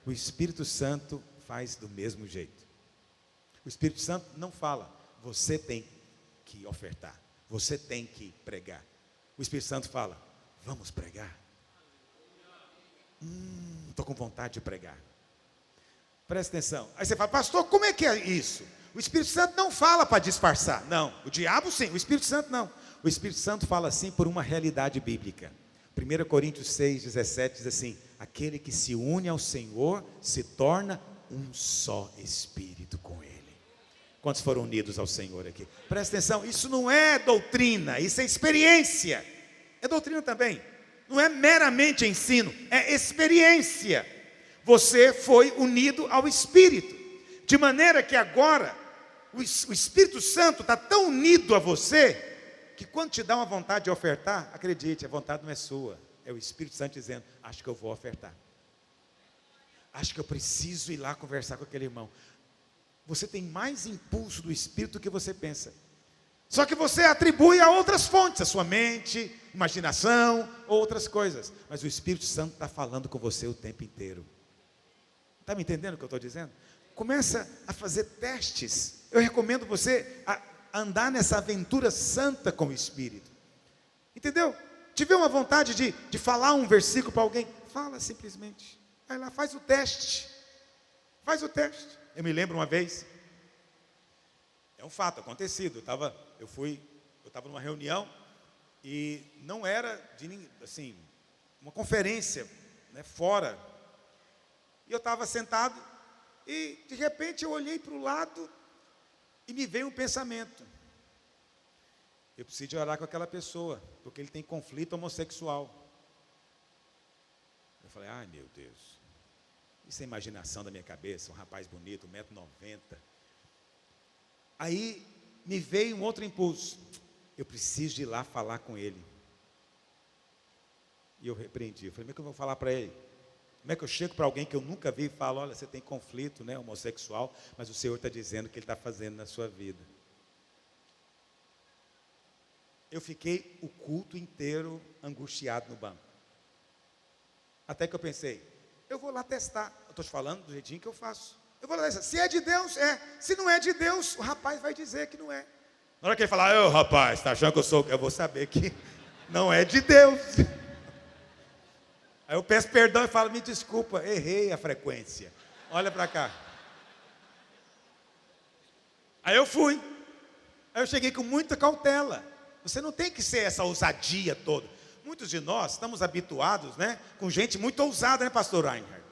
O Espírito Santo faz do mesmo jeito. O Espírito Santo não fala, você tem que ofertar, você tem que pregar. O Espírito Santo fala, vamos pregar. Estou com vontade de pregar. Presta atenção. Aí você fala, pastor, como é que é isso? O Espírito Santo não fala para disfarçar. Não, o diabo sim, o Espírito Santo não. O Espírito Santo fala assim por uma realidade bíblica. 1 Coríntios 6:17 diz assim, aquele que se une ao Senhor se torna um só Espírito com Ele. Quantos foram unidos ao Senhor aqui? Presta atenção, isso não é doutrina, isso é experiência. É doutrina também, não é meramente ensino, é experiência. Você foi unido ao Espírito. De maneira que agora, o Espírito Santo está tão unido a você, que quando te dá uma vontade de ofertar, acredite, a vontade não é sua. É o Espírito Santo dizendo, acho que eu vou ofertar. Acho que eu preciso ir lá conversar com aquele irmão. Você tem mais impulso do Espírito do que você pensa. Só que você atribui a outras fontes, a sua mente, imaginação, outras coisas. Mas o Espírito Santo está falando com você o tempo inteiro. Está me entendendo o que eu estou dizendo? Começa a fazer testes. Eu recomendo você a andar nessa aventura santa com o Espírito. Entendeu? Tiver uma vontade de falar um versículo para alguém, fala simplesmente. Vai lá, faz o teste. Faz o teste. Eu me lembro uma vez, é um fato acontecido, eu estava numa reunião e não era assim, uma conferência, né, fora. E eu estava sentado e de repente eu olhei para o lado e me veio um pensamento. Eu preciso de orar com aquela pessoa, porque ele tem conflito homossexual. Eu falei, ai meu Deus. Isso é imaginação da minha cabeça, um rapaz bonito, 1,90 m. Aí me veio um outro impulso. Eu preciso de ir lá falar com ele. E eu repreendi. Eu falei, como é que eu vou falar para ele? Como é que eu chego para alguém que eu nunca vi e falo, olha, você tem conflito, né, homossexual, mas o Senhor está dizendo o que Ele está fazendo na sua vida. Eu fiquei o culto inteiro angustiado no banco. Até que eu pensei, eu vou lá testar. Eu estou te falando do jeitinho que eu faço. Eu vou lá testar. Se é de Deus, é. Se não é de Deus, o rapaz vai dizer que não é. Na hora que ele falar, ô rapaz, está achando que eu sou... Eu vou saber que não é de Deus. Aí eu peço perdão e falo, me desculpa, errei a frequência. Olha para cá. Aí eu fui. Aí eu cheguei com muita cautela. Você não tem que ser essa ousadia toda. Muitos de nós estamos habituados, né, com gente muito ousada, né, pastor Reinhard?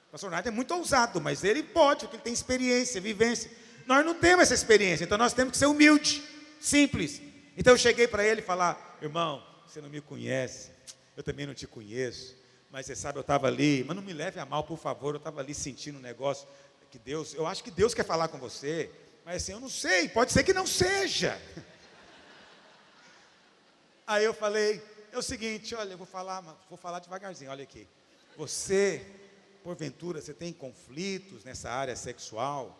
O pastor Reinhard é muito ousado, mas ele pode, porque ele tem experiência, vivência. Nós não temos essa experiência, então nós temos que ser humilde, simples. Então eu cheguei para ele e falar, irmão, você não me conhece, eu também não te conheço, mas você sabe, eu estava ali, mas não me leve a mal, por favor, eu estava ali sentindo um negócio, que Deus, eu acho que Deus quer falar com você, mas assim, eu não sei, pode ser que não seja. Aí eu falei, é o seguinte, olha, eu vou falar devagarzinho, olha aqui. Você, porventura, você tem conflitos nessa área sexual?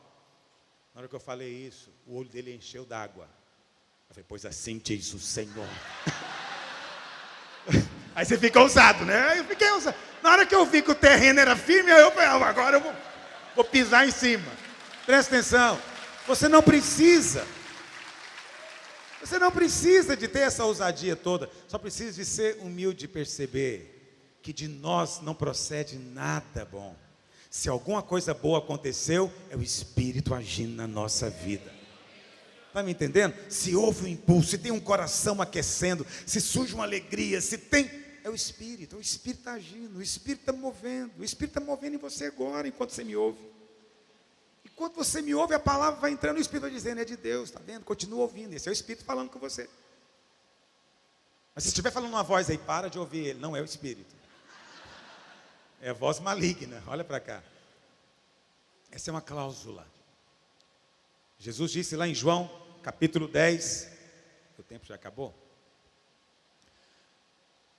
Na hora que eu falei isso, o olho dele encheu d'água. Eu falei, pois assim diz o Senhor. Aí você fica ousado, né? Eu fiquei ousado. Na hora que eu vi que o terreno era firme, eu falei, agora eu vou pisar em cima. Presta atenção, você não precisa de ter essa ousadia toda, só precisa de ser humilde e perceber que de nós não procede nada bom. Se alguma coisa boa aconteceu, é o Espírito agindo na nossa vida. Está me entendendo? Se houve um impulso, se tem um coração aquecendo, se surge uma alegria, se tem... É o Espírito está agindo, o Espírito está movendo, o Espírito está movendo em você agora, enquanto você me ouve. Enquanto você me ouve, a palavra vai entrando, o Espírito vai dizendo, é de Deus, está vendo? Continua ouvindo, esse é o Espírito falando com você. Mas se estiver falando uma voz aí, para de ouvir ele, não é o Espírito. É a voz maligna, olha para cá. Essa é uma cláusula. Jesus disse lá em João, capítulo 10, o tempo já acabou?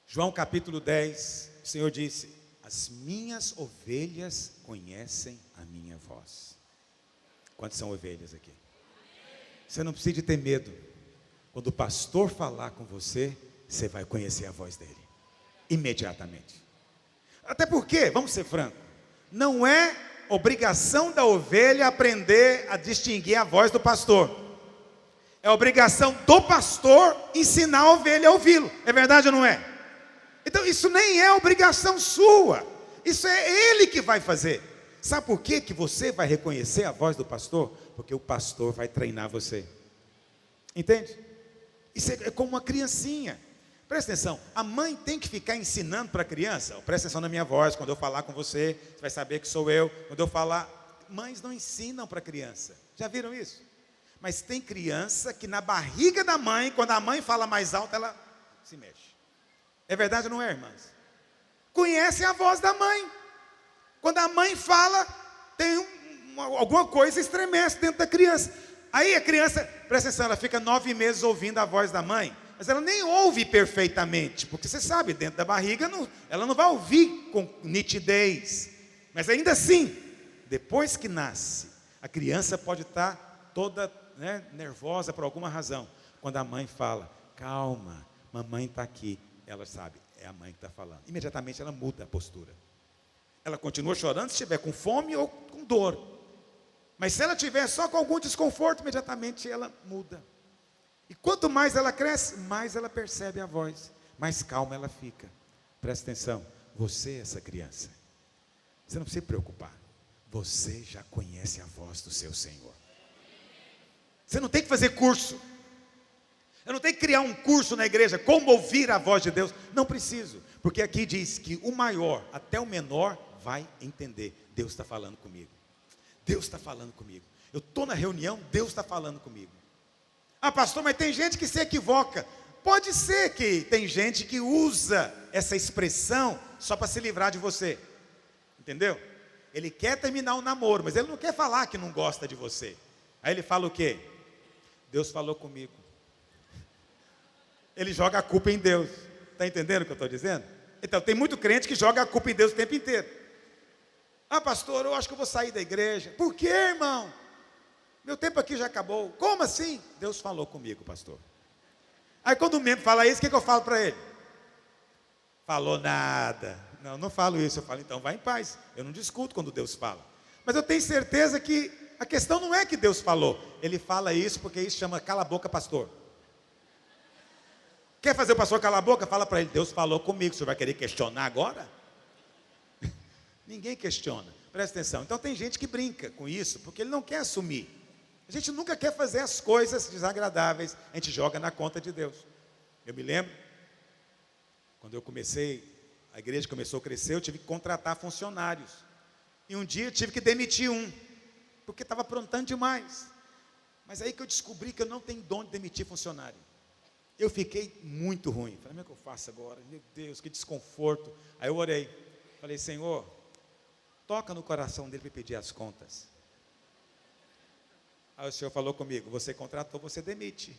João capítulo 10, o Senhor disse, as minhas ovelhas conhecem a minha voz. Quantas são ovelhas aqui? Você não precisa de ter medo. Quando o pastor falar com você, você vai conhecer a voz dele. Imediatamente. Até porque, vamos ser francos, não é obrigação da ovelha aprender a distinguir a voz do pastor. É obrigação do pastor ensinar a ovelha a ouvi-lo. É verdade ou não é? Então isso nem é obrigação sua. Isso é ele que vai fazer. Sabe por que você vai reconhecer a voz do pastor? Porque o pastor vai treinar você. Entende? Isso é como uma criancinha. Presta atenção, a mãe tem que ficar ensinando para a criança. Presta atenção na minha voz, quando eu falar com você, você vai saber que sou eu. Quando eu falar, mães não ensinam para a criança. Já viram isso? Mas tem criança que na barriga da mãe, quando a mãe fala mais alto, ela se mexe. É verdade ou não é, irmãs? Conhece a voz da mãe. Quando a mãe fala, tem alguma coisa estremece dentro da criança. Aí a criança, presta atenção, ela fica 9 meses ouvindo a voz da mãe, mas ela nem ouve perfeitamente, porque você sabe, dentro da barriga, ela não vai ouvir com nitidez. Mas ainda assim, depois que nasce, a criança pode estar toda nervosa por alguma razão. Quando a mãe fala, calma, mamãe está aqui, ela sabe, é a mãe que está falando. Imediatamente ela muda a postura. Ela continua chorando se estiver com fome ou com dor. Mas se ela estiver só com algum desconforto, imediatamente ela muda. E quanto mais ela cresce, mais ela percebe a voz, mais calma ela fica. Presta atenção, você é essa criança. Você não precisa se preocupar. Você já conhece a voz do seu Senhor. Você não tem que fazer curso. Eu não tenho que criar um curso na igreja, como ouvir a voz de Deus. Não preciso, porque aqui diz que o maior até o menor vai entender. Deus está falando comigo. Deus está falando comigo. Eu estou na reunião, Deus está falando comigo. Ah, pastor, mas tem gente que se equivoca. Pode ser que tem gente que usa essa expressão só para se livrar de você. Entendeu? Ele quer terminar um namoro, mas ele não quer falar que não gosta de você. Aí ele fala o quê? Deus falou comigo. Ele joga a culpa em Deus. Está entendendo o que eu estou dizendo? Então, tem muito crente que joga a culpa em Deus o tempo inteiro. Ah, pastor, eu acho que eu vou sair da igreja. Por quê, irmão? Meu tempo aqui já acabou. Como assim? Deus falou comigo, pastor. Aí quando o membro fala isso, o que eu falo para ele? Falou nada. Não, não falo isso. Eu falo, então vai em paz. Eu não discuto quando Deus fala. Mas eu tenho certeza que a questão não é que Deus falou. Ele fala isso porque isso chama cala a boca, pastor. Quer fazer o pastor calar a boca? Fala para ele, Deus falou comigo. O senhor vai querer questionar agora? Ninguém questiona. Presta atenção. Então tem gente que brinca com isso porque ele não quer assumir. A gente nunca quer fazer as coisas desagradáveis. A gente joga na conta de Deus. Eu me lembro, quando eu comecei, a igreja começou a crescer, eu tive que contratar funcionários. E um dia eu tive que demitir um, porque estava aprontando demais. Mas aí que eu descobri que eu não tenho dom de demitir funcionário. Eu fiquei muito ruim. Falei, como é que eu faço agora? Meu Deus, que desconforto. Aí eu orei. Falei, Senhor, toca no coração dele para pedir as contas. Aí o Senhor falou comigo, você contratou, você demite.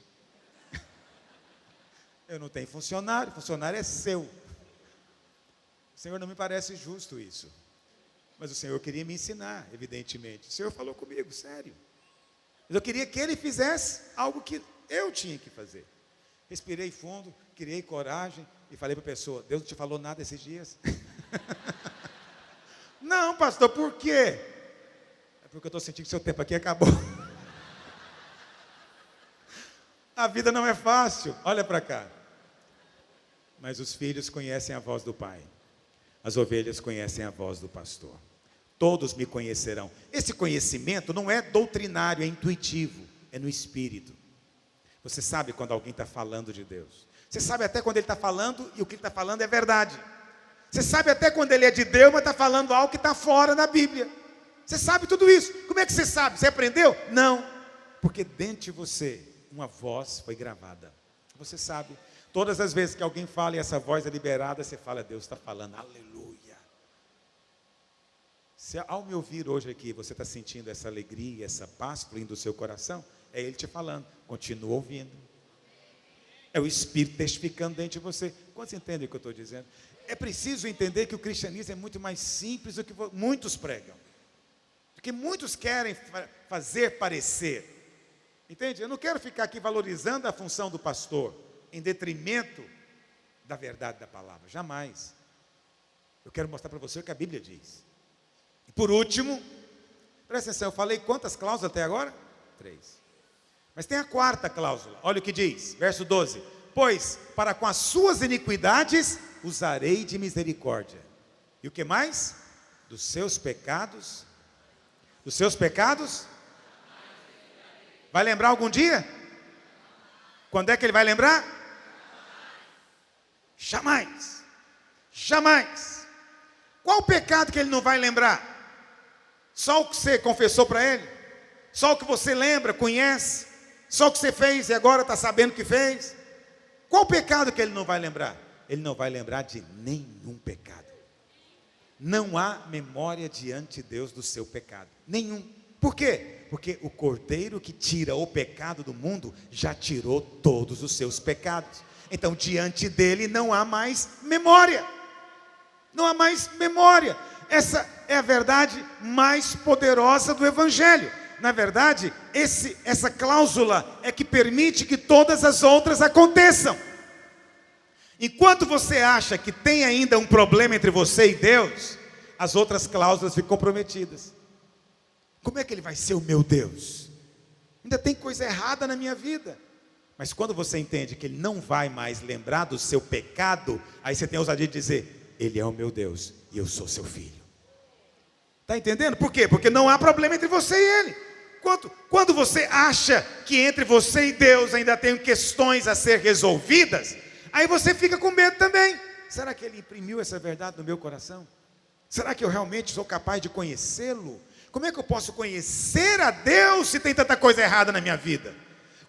Eu não tenho funcionário é seu. Senhor, não me parece justo isso. Mas o Senhor queria me ensinar, evidentemente. O Senhor falou comigo, sério. Mas eu queria que ele fizesse algo que eu tinha que fazer. Respirei fundo, criei coragem e falei para a pessoa, Deus não te falou nada esses dias? Não, pastor, por quê? É porque eu estou sentindo que seu tempo aqui acabou. A vida não é fácil, olha para cá. Mas os filhos conhecem a voz do pai. As ovelhas conhecem a voz do pastor. Todos me conhecerão. Esse conhecimento não é doutrinário, é intuitivo, é no espírito. Você sabe quando alguém está falando de Deus. Você sabe até quando ele está falando e o que ele está falando é verdade. Você sabe até quando ele é de Deus, mas está falando algo que está fora da Bíblia. Você sabe tudo isso. Como é que você sabe? Você aprendeu? Não. Porque dentro de você, uma voz foi gravada. Você sabe. Todas as vezes que alguém fala e essa voz é liberada, você fala, Deus está falando, aleluia. Se ao me ouvir hoje aqui, você está sentindo essa alegria, essa paz fluindo do seu coração, é Ele te falando, continua ouvindo. É o Espírito testificando dentro de você. Quantos entendem o que eu estou dizendo? É preciso entender que o cristianismo é muito mais simples do que muitos pregam. Do que muitos querem fazer parecer. Entende? Eu não quero ficar aqui valorizando a função do pastor em detrimento da verdade da palavra. Jamais. Eu quero mostrar para você o que a Bíblia diz. E por último, presta atenção, eu falei quantas cláusulas até agora? 3. Mas tem a 4ª cláusula. Olha o que diz, verso 12. Pois para com as suas iniquidades usarei de misericórdia. E o que mais? Dos seus pecados. Dos seus pecados? Vai lembrar algum dia? Quando é que ele vai lembrar? Jamais. Jamais. Qual o pecado que ele não vai lembrar? Só o que você confessou para ele? Só o que você lembra, conhece? Só o que você fez e agora está sabendo que fez? Qual o pecado que ele não vai lembrar? Ele não vai lembrar de nenhum pecado. Não há memória diante de Deus do seu pecado. Nenhum. Por quê? Porque o Cordeiro que tira o pecado do mundo já tirou todos os seus pecados. Então, diante dele não há mais memória. Não há mais memória. Essa é a verdade mais poderosa do Evangelho. Na verdade, essa cláusula é que permite que todas as outras aconteçam. Enquanto você acha que tem ainda um problema entre você e Deus, as outras cláusulas ficam comprometidas. Como é que ele vai ser o meu Deus? Ainda tem coisa errada na minha vida. Mas quando você entende que ele não vai mais lembrar do seu pecado, aí você tem a ousadia de dizer: ele é o meu Deus e eu sou seu filho. Está entendendo? Por quê? Porque não há problema entre você e ele. Quando você acha que entre você e Deus ainda tem questões a ser resolvidas, aí você fica com medo também. Será que ele imprimiu essa verdade no meu coração? Será que eu realmente sou capaz de conhecê-lo? Como é que eu posso conhecer a Deus se tem tanta coisa errada na minha vida?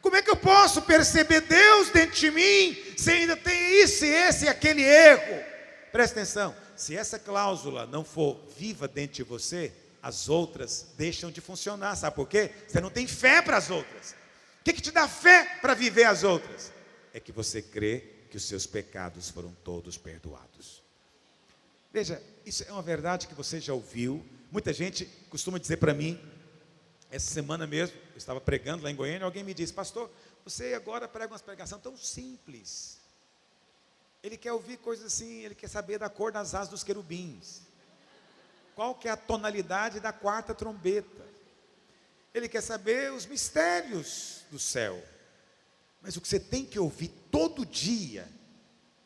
Como é que eu posso perceber Deus dentro de mim se ainda tem isso, esse e aquele erro? Presta atenção, se essa cláusula não for viva dentro de você, as outras deixam de funcionar. Sabe por quê? Você não tem fé para as outras. O que te dá fé para viver as outras? É que você crê que os seus pecados foram todos perdoados. Veja, isso é uma verdade que você já ouviu. Muita gente costuma dizer para mim, essa semana mesmo, eu estava pregando lá em Goiânia, alguém me disse: pastor, você agora prega uma pregação tão simples. Ele quer ouvir coisas assim, ele quer saber da cor das asas dos querubins. Qual que é a tonalidade da quarta trombeta? Ele quer saber os mistérios do céu. Mas o que você tem que ouvir todo dia,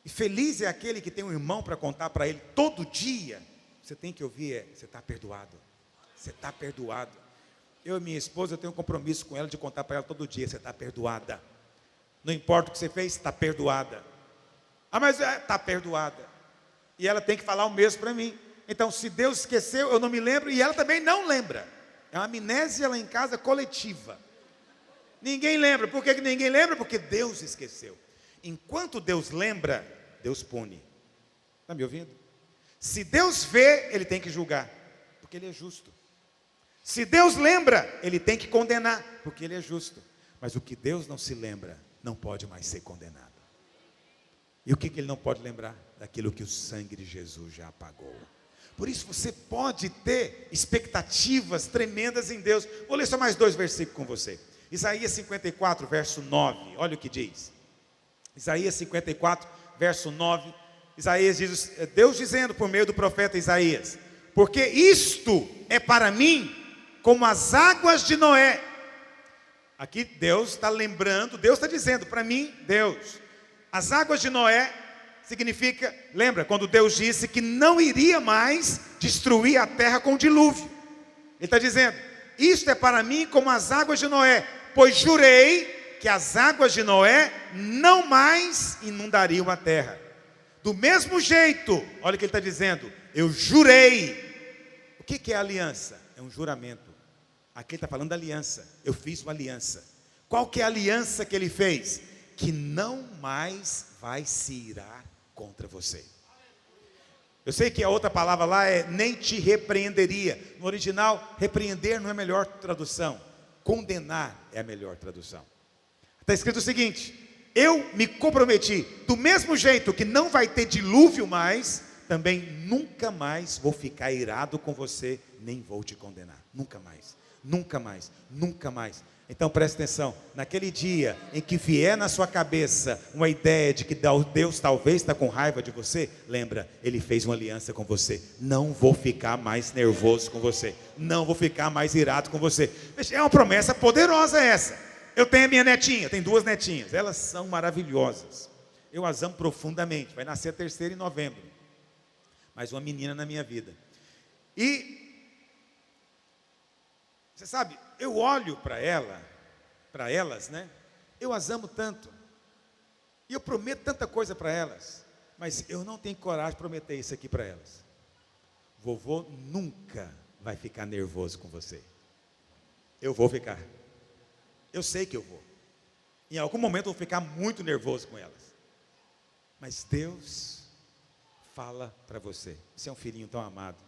e feliz é aquele que tem um irmão para contar para ele todo dia, você tem que ouvir é: você está perdoado. Você está perdoado. Eu e minha esposa, eu tenho um compromisso com ela de contar para ela todo dia: você está perdoada. Não importa o que você fez, está perdoada. Ah, mas está perdoada. E ela tem que falar o mesmo para mim. Então, se Deus esqueceu, eu não me lembro, e ela também não lembra. É uma amnésia lá em casa coletiva. Ninguém lembra. Por que ninguém lembra? Porque Deus esqueceu. Enquanto Deus lembra, Deus pune. Está me ouvindo? Se Deus vê, Ele tem que julgar, porque Ele é justo. Se Deus lembra, Ele tem que condenar, porque Ele é justo. Mas o que Deus não se lembra, não pode mais ser condenado. E o que Ele não pode lembrar? Daquilo que o sangue de Jesus já apagou. Por isso você pode ter expectativas tremendas em Deus. Vou ler só mais 2 versículos com você. Isaías 54, verso 9. Olha o que diz. Isaías 54, verso 9. Isaías diz, Deus dizendo por meio do profeta Isaías: porque isto é para mim como as águas de Noé. Aqui Deus está lembrando, Deus está dizendo para mim, Deus, as águas de Noé significa, lembra, quando Deus disse que não iria mais destruir a terra com dilúvio. Ele está dizendo: isto é para mim como as águas de Noé, pois jurei que as águas de Noé não mais inundariam a terra. Do mesmo jeito, olha o que ele está dizendo: eu jurei. O que é aliança? É um juramento. Aqui ele está falando da aliança. Eu fiz uma aliança. Qual que é a aliança que ele fez? Que não mais vai se irar contra você. Eu sei que a outra palavra lá é nem te repreenderia. No original, repreender não é a melhor tradução. Condenar é a melhor tradução. Está escrito o seguinte: eu me comprometi, do mesmo jeito que não vai ter dilúvio mais, também nunca mais vou ficar irado com você, nem vou te condenar. Nunca mais, nunca mais, nunca mais. Então preste atenção, naquele dia em que vier na sua cabeça uma ideia de que Deus talvez está com raiva de você, lembra, Ele fez uma aliança com você. Não vou ficar mais nervoso com você, não vou ficar mais irado com você. É uma promessa poderosa essa. Eu tenho a minha netinha, eu tenho 2 netinhas, elas são maravilhosas. Eu as amo profundamente, vai nascer a terceira em novembro. Mais uma menina na minha vida. E você sabe, eu olho para elas, né? Eu as amo tanto. E eu prometo tanta coisa para elas. Mas eu não tenho coragem de prometer isso aqui para elas. Vovô nunca vai ficar nervoso com você. Eu vou ficar. Eu sei que eu vou. Em algum momento eu vou ficar muito nervoso com elas. Mas Deus fala para você. Você é um filhinho tão amado.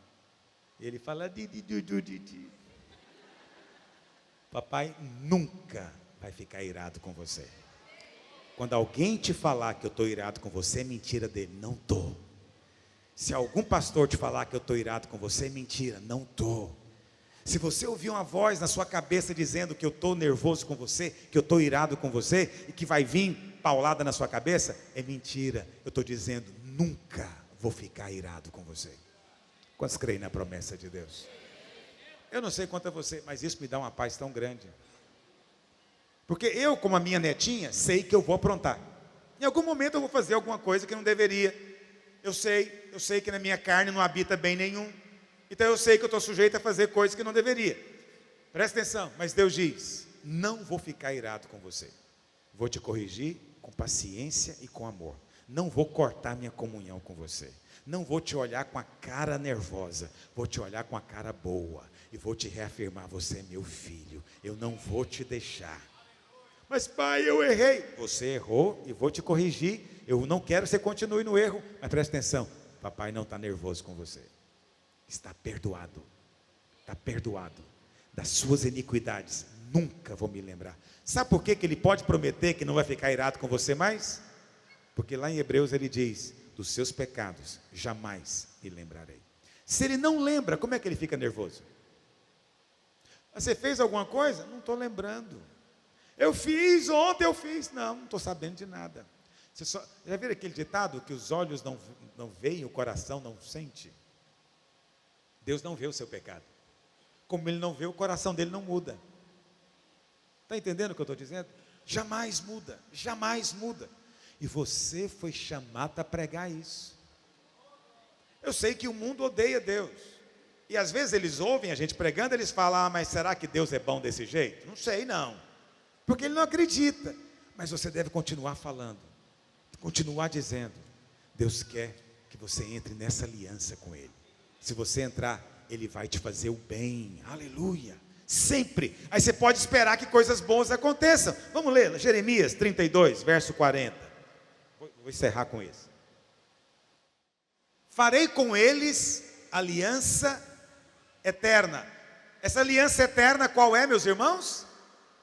E ele fala, Didi. Papai nunca vai ficar irado com você. Quando alguém te falar que eu estou irado com você, é mentira dele, não estou. Se algum pastor te falar que eu estou irado com você, é mentira, não estou. Se você ouvir uma voz na sua cabeça dizendo que eu estou nervoso com você, que eu estou irado com você, e que vai vir paulada na sua cabeça, é mentira. Eu estou dizendo, nunca vou ficar irado com você. Quantos creem na promessa de Deus? Eu não sei quanto a você, mas isso me dá uma paz tão grande. Porque eu, como a minha netinha, sei que eu vou aprontar. Em algum momento eu vou fazer alguma coisa que não deveria. Eu sei que na minha carne não habita bem nenhum. Então eu sei que eu estou sujeito a fazer coisas que não deveria. Presta atenção, mas Deus diz, não vou ficar irado com você. Vou te corrigir com paciência e com amor. Não vou cortar minha comunhão com você. Não vou te olhar com a cara nervosa. Vou te olhar com a cara boa. E vou te reafirmar, você é meu filho. Eu não vou te deixar. Mas pai, eu errei. Você errou e vou te corrigir. Eu não quero que você continue no erro. Mas presta atenção, papai não está nervoso com você. Está perdoado. Está perdoado. Das suas iniquidades, nunca vou me lembrar. Sabe por que ele pode prometer que não vai ficar irado com você mais? Porque lá em Hebreus ele diz, dos seus pecados jamais me lembrarei. Se ele não lembra, como é que ele fica nervoso? Você fez alguma coisa? Não estou lembrando. Eu fiz, ontem eu fiz. Não estou sabendo de nada. Já viram aquele ditado que os olhos não veem, o coração não sente? Deus não vê o seu pecado. Como ele não vê, o coração dele não muda. Está entendendo o que eu estou dizendo? Jamais muda, jamais muda. E você foi chamado a pregar isso. Eu sei que o mundo odeia Deus. E às vezes eles ouvem a gente pregando, eles falam, mas será que Deus é bom desse jeito? Não sei não. Porque ele não acredita. Mas você deve continuar falando. Continuar dizendo. Deus quer que você entre nessa aliança com Ele. Se você entrar, Ele vai te fazer o bem. Aleluia. Sempre. Aí você pode esperar que coisas boas aconteçam. Vamos ler, Jeremias 32, verso 40. Vou encerrar com isso. Farei com eles aliança eterna. Essa aliança eterna qual é, meus irmãos?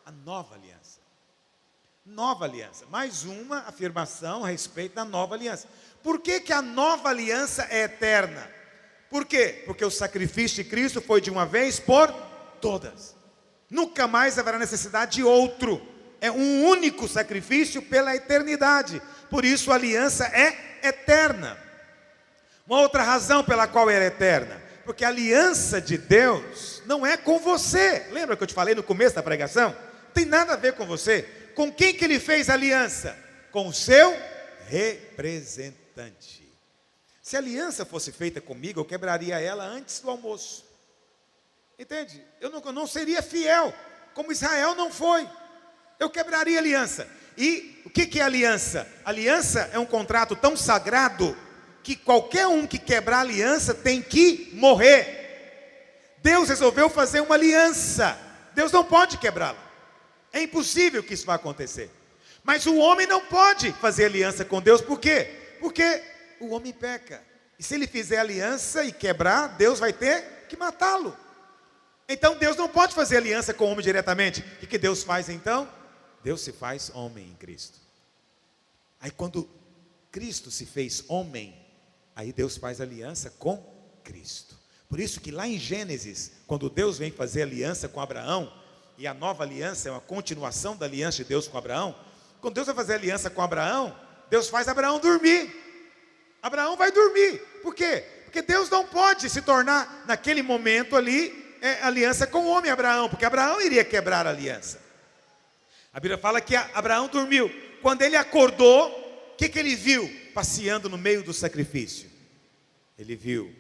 A nova aliança. Nova aliança. Mais uma afirmação a respeito da nova aliança. Por que que a nova aliança é eterna? Por quê? Porque o sacrifício de Cristo foi de uma vez por todas. Nunca mais haverá necessidade de outro. É um único sacrifício pela eternidade. Por isso a aliança é eterna. Uma outra razão pela qual ela é eterna. Porque a aliança de Deus não é com você. Lembra que eu te falei no começo da pregação? Não tem nada a ver com você. Com quem que ele fez aliança? Com o seu representante. Se a aliança fosse feita comigo, eu quebraria ela antes do almoço. Entende? Eu não seria fiel, como Israel não foi. Eu quebraria a aliança. E o que é aliança? Aliança é um contrato tão sagrado que qualquer um que quebrar a aliança tem que morrer. Deus resolveu fazer uma aliança. Deus não pode quebrá-la. É impossível que isso vá acontecer. Mas o homem não pode fazer aliança com Deus. Por quê? Porque o homem peca. E se ele fizer aliança e quebrar, Deus vai ter que matá-lo. Então Deus não pode fazer aliança com o homem diretamente. O que Deus faz então? Deus se faz homem em Cristo. Aí quando Cristo se fez homem, aí Deus faz aliança com Cristo. Por isso que lá em Gênesis, quando Deus vem fazer aliança com Abraão, e a nova aliança é uma continuação da aliança de Deus com Abraão, quando Deus vai fazer aliança com Abraão, Deus faz Abraão dormir. Abraão vai dormir. Por quê? Porque Deus não pode se tornar, naquele momento ali, aliança com o homem Abraão, porque Abraão iria quebrar a aliança. A Bíblia fala que Abraão dormiu. Quando ele acordou, o que ele viu passeando no meio do sacrifício? Ele viu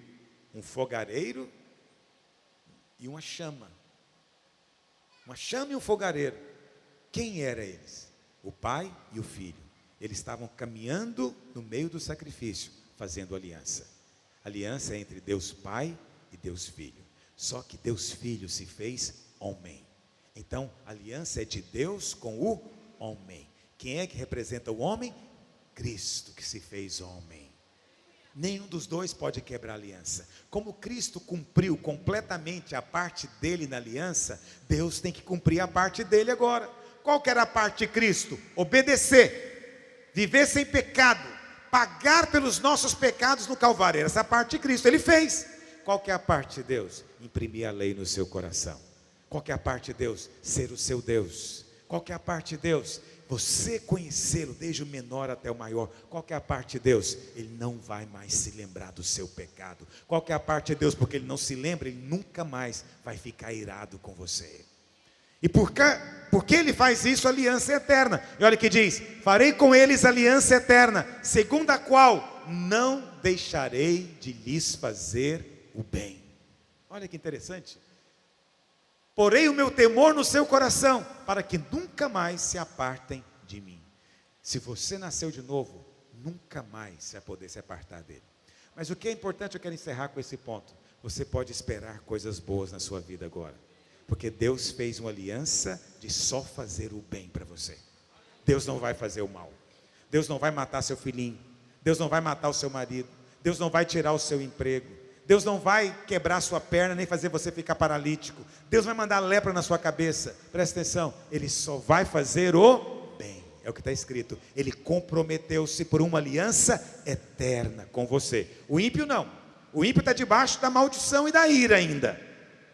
um fogareiro e uma chama. Uma chama e um fogareiro. Quem eram eles? O pai e o filho. Eles estavam caminhando no meio do sacrifício, fazendo aliança. Aliança entre Deus Pai e Deus Filho. Só que Deus Filho se fez homem. Então, a aliança é de Deus com o homem. Quem é que representa o homem? Cristo que se fez homem. Nenhum dos dois pode quebrar a aliança. Como Cristo cumpriu completamente a parte dele na aliança, Deus tem que cumprir a parte dele agora. Qual que era a parte de Cristo? Obedecer, viver sem pecado, pagar pelos nossos pecados no Calvário. Essa é a parte de Cristo, ele fez. Qual que é a parte de Deus? Imprimir a lei no seu coração. Qual que é a parte de Deus? Ser o seu Deus. Qual que é a parte de Deus? Você conhecê-lo desde o menor até o maior. Qual que é a parte de Deus? Ele não vai mais se lembrar do seu pecado. Qual que é a parte de Deus? Porque ele não se lembra, ele nunca mais vai ficar irado com você. E porque ele faz isso, a aliança é eterna. E olha o que diz: farei com eles aliança eterna, segundo a qual não deixarei de lhes fazer o bem. Olha que interessante. Porei o meu temor no seu coração, para que nunca mais se apartem de mim. Se você nasceu de novo, nunca mais você vai poder se apartar dele. Mas o que é importante, eu quero encerrar com esse ponto. Você pode esperar coisas boas na sua vida agora. Porque Deus fez uma aliança de só fazer o bem para você. Deus não vai fazer o mal. Deus não vai matar seu filhinho. Deus não vai matar o seu marido. Deus não vai tirar o seu emprego. Deus não vai quebrar sua perna, nem fazer você ficar paralítico. Deus vai mandar lepra na sua cabeça. Presta atenção, Ele só vai fazer o bem. É o que está escrito. Ele comprometeu-se por uma aliança eterna com você. O ímpio não. O ímpio está debaixo da maldição e da ira ainda.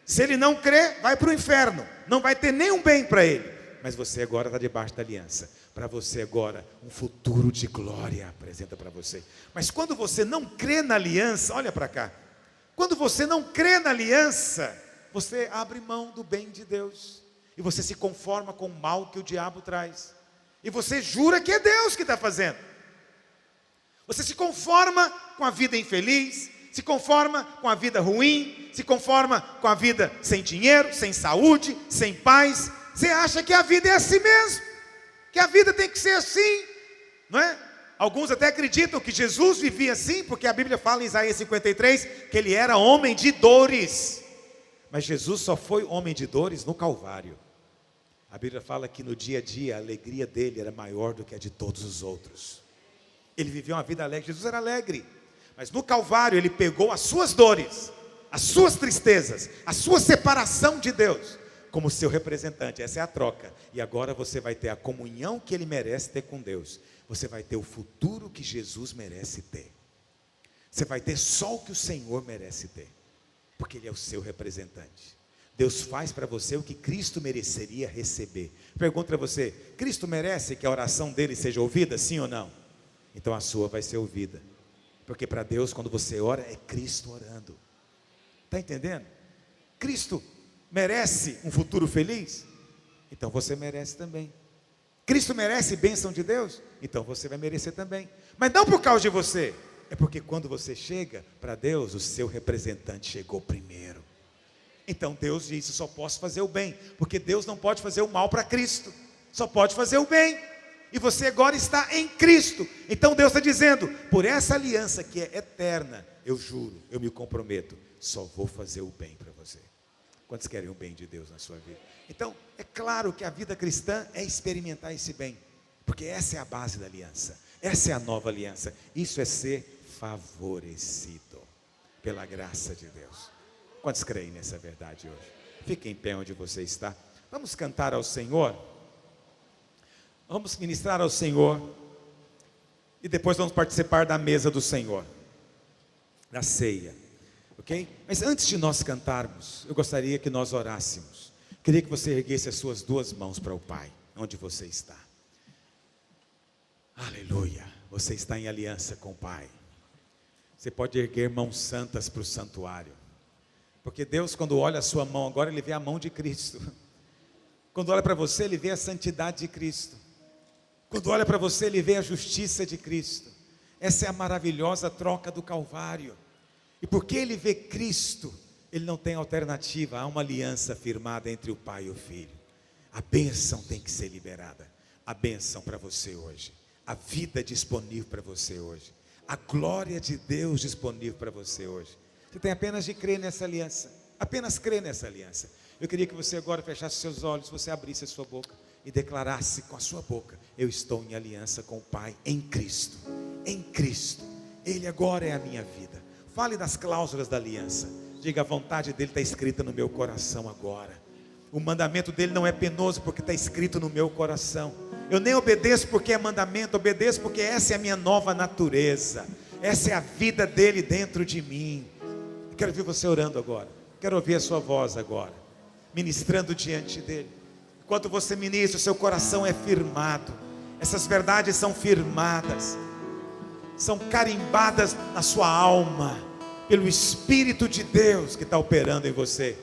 Se ele não crê, vai para o inferno. Não vai ter nenhum bem para ele. Mas você agora está debaixo da aliança. Para você agora, um futuro de glória apresenta para você. Mas quando você não crê na aliança, olha para cá. Quando você não crê na aliança, você abre mão do bem de Deus. E você se conforma com o mal que o diabo traz. E você jura que é Deus que está fazendo. Você se conforma com a vida infeliz, se conforma com a vida ruim, se conforma com a vida sem dinheiro, sem saúde, sem paz. Você acha que a vida é assim mesmo, que a vida tem que ser assim, não é? Alguns até acreditam que Jesus vivia assim, porque a Bíblia fala em Isaías 53, que ele era homem de dores. Mas Jesus só foi homem de dores no Calvário. A Bíblia fala que no dia a dia a alegria dele era maior do que a de todos os outros. Ele vivia uma vida alegre, Jesus era alegre. Mas no Calvário ele pegou as suas dores, as suas tristezas, a sua separação de Deus, como seu representante. Essa é a troca. E agora você vai ter a comunhão que ele merece ter com Deus. Você vai ter o futuro que Jesus merece ter. Você vai ter só o que o Senhor merece ter, porque Ele é o seu representante. Deus faz para você o que Cristo mereceria receber. Pergunto para você: Cristo merece que a oração dele seja ouvida, sim ou não? Então a sua vai ser ouvida. Porque para Deus, quando você ora, é Cristo orando. Está entendendo? Cristo merece um futuro feliz? Então você merece também. Cristo merece bênção de Deus? Então você vai merecer também. Mas não por causa de você. É porque quando você chega para Deus, o seu representante chegou primeiro. Então Deus disse: só posso fazer o bem. Porque Deus não pode fazer o mal para Cristo. Só pode fazer o bem. E você agora está em Cristo. Então Deus está dizendo: por essa aliança que é eterna, eu juro, eu me comprometo, só vou fazer o bem para você. Quantos querem o bem de Deus na sua vida? Então, é claro que a vida cristã é experimentar esse bem, porque essa é a base da aliança, essa é a nova aliança. Isso é ser favorecido pela graça de Deus. Quantos creem nessa verdade hoje? Fique em pé onde você está. Vamos cantar ao Senhor, vamos ministrar ao Senhor, e depois vamos participar da mesa do Senhor, da ceia. Ok? Mas antes de nós cantarmos, eu gostaria que nós orássemos. Queria que você erguesse as suas duas mãos para o Pai, onde você está. Aleluia, você está em aliança com o Pai. Você pode erguer mãos santas para o santuário. Porque Deus, quando olha a sua mão agora, Ele vê a mão de Cristo. Quando olha para você, Ele vê a santidade de Cristo. Quando olha para você, Ele vê a justiça de Cristo. Essa é a maravilhosa troca do Calvário. E porque ele vê Cristo, ele não tem alternativa. Há uma aliança firmada entre o Pai e o Filho. A bênção tem que ser liberada. A bênção para você hoje. A vida disponível para você hoje. A glória de Deus disponível para você hoje. Você tem apenas de crer nessa aliança. Apenas crer nessa aliança. Eu queria que você agora fechasse seus olhos, você abrisse a sua boca e declarasse com a sua boca: eu estou em aliança com o Pai em Cristo. Em Cristo. Ele agora é a minha vida. Fale das cláusulas da aliança. Diga: a vontade dele está escrita no meu coração agora. O mandamento dele não é penoso porque está escrito no meu coração. Eu nem obedeço porque é mandamento, obedeço porque essa é a minha nova natureza. Essa é a vida dele dentro de mim. Eu quero ver você orando agora. Quero ouvir a sua voz agora, ministrando diante dele. Enquanto você ministra, o seu coração é firmado. Essas verdades são firmadas, são carimbadas na sua alma, pelo Espírito de Deus que está operando em você.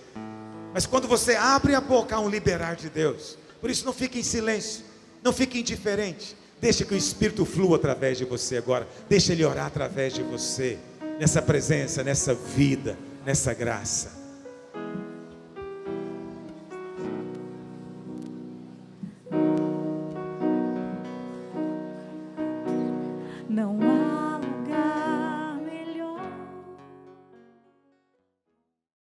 Mas quando você abre a boca, há um liberar de Deus. Por isso não fique em silêncio, não fique indiferente. Deixe que o Espírito flua através de você agora. Deixe Ele orar através de você, nessa presença, nessa vida, nessa graça.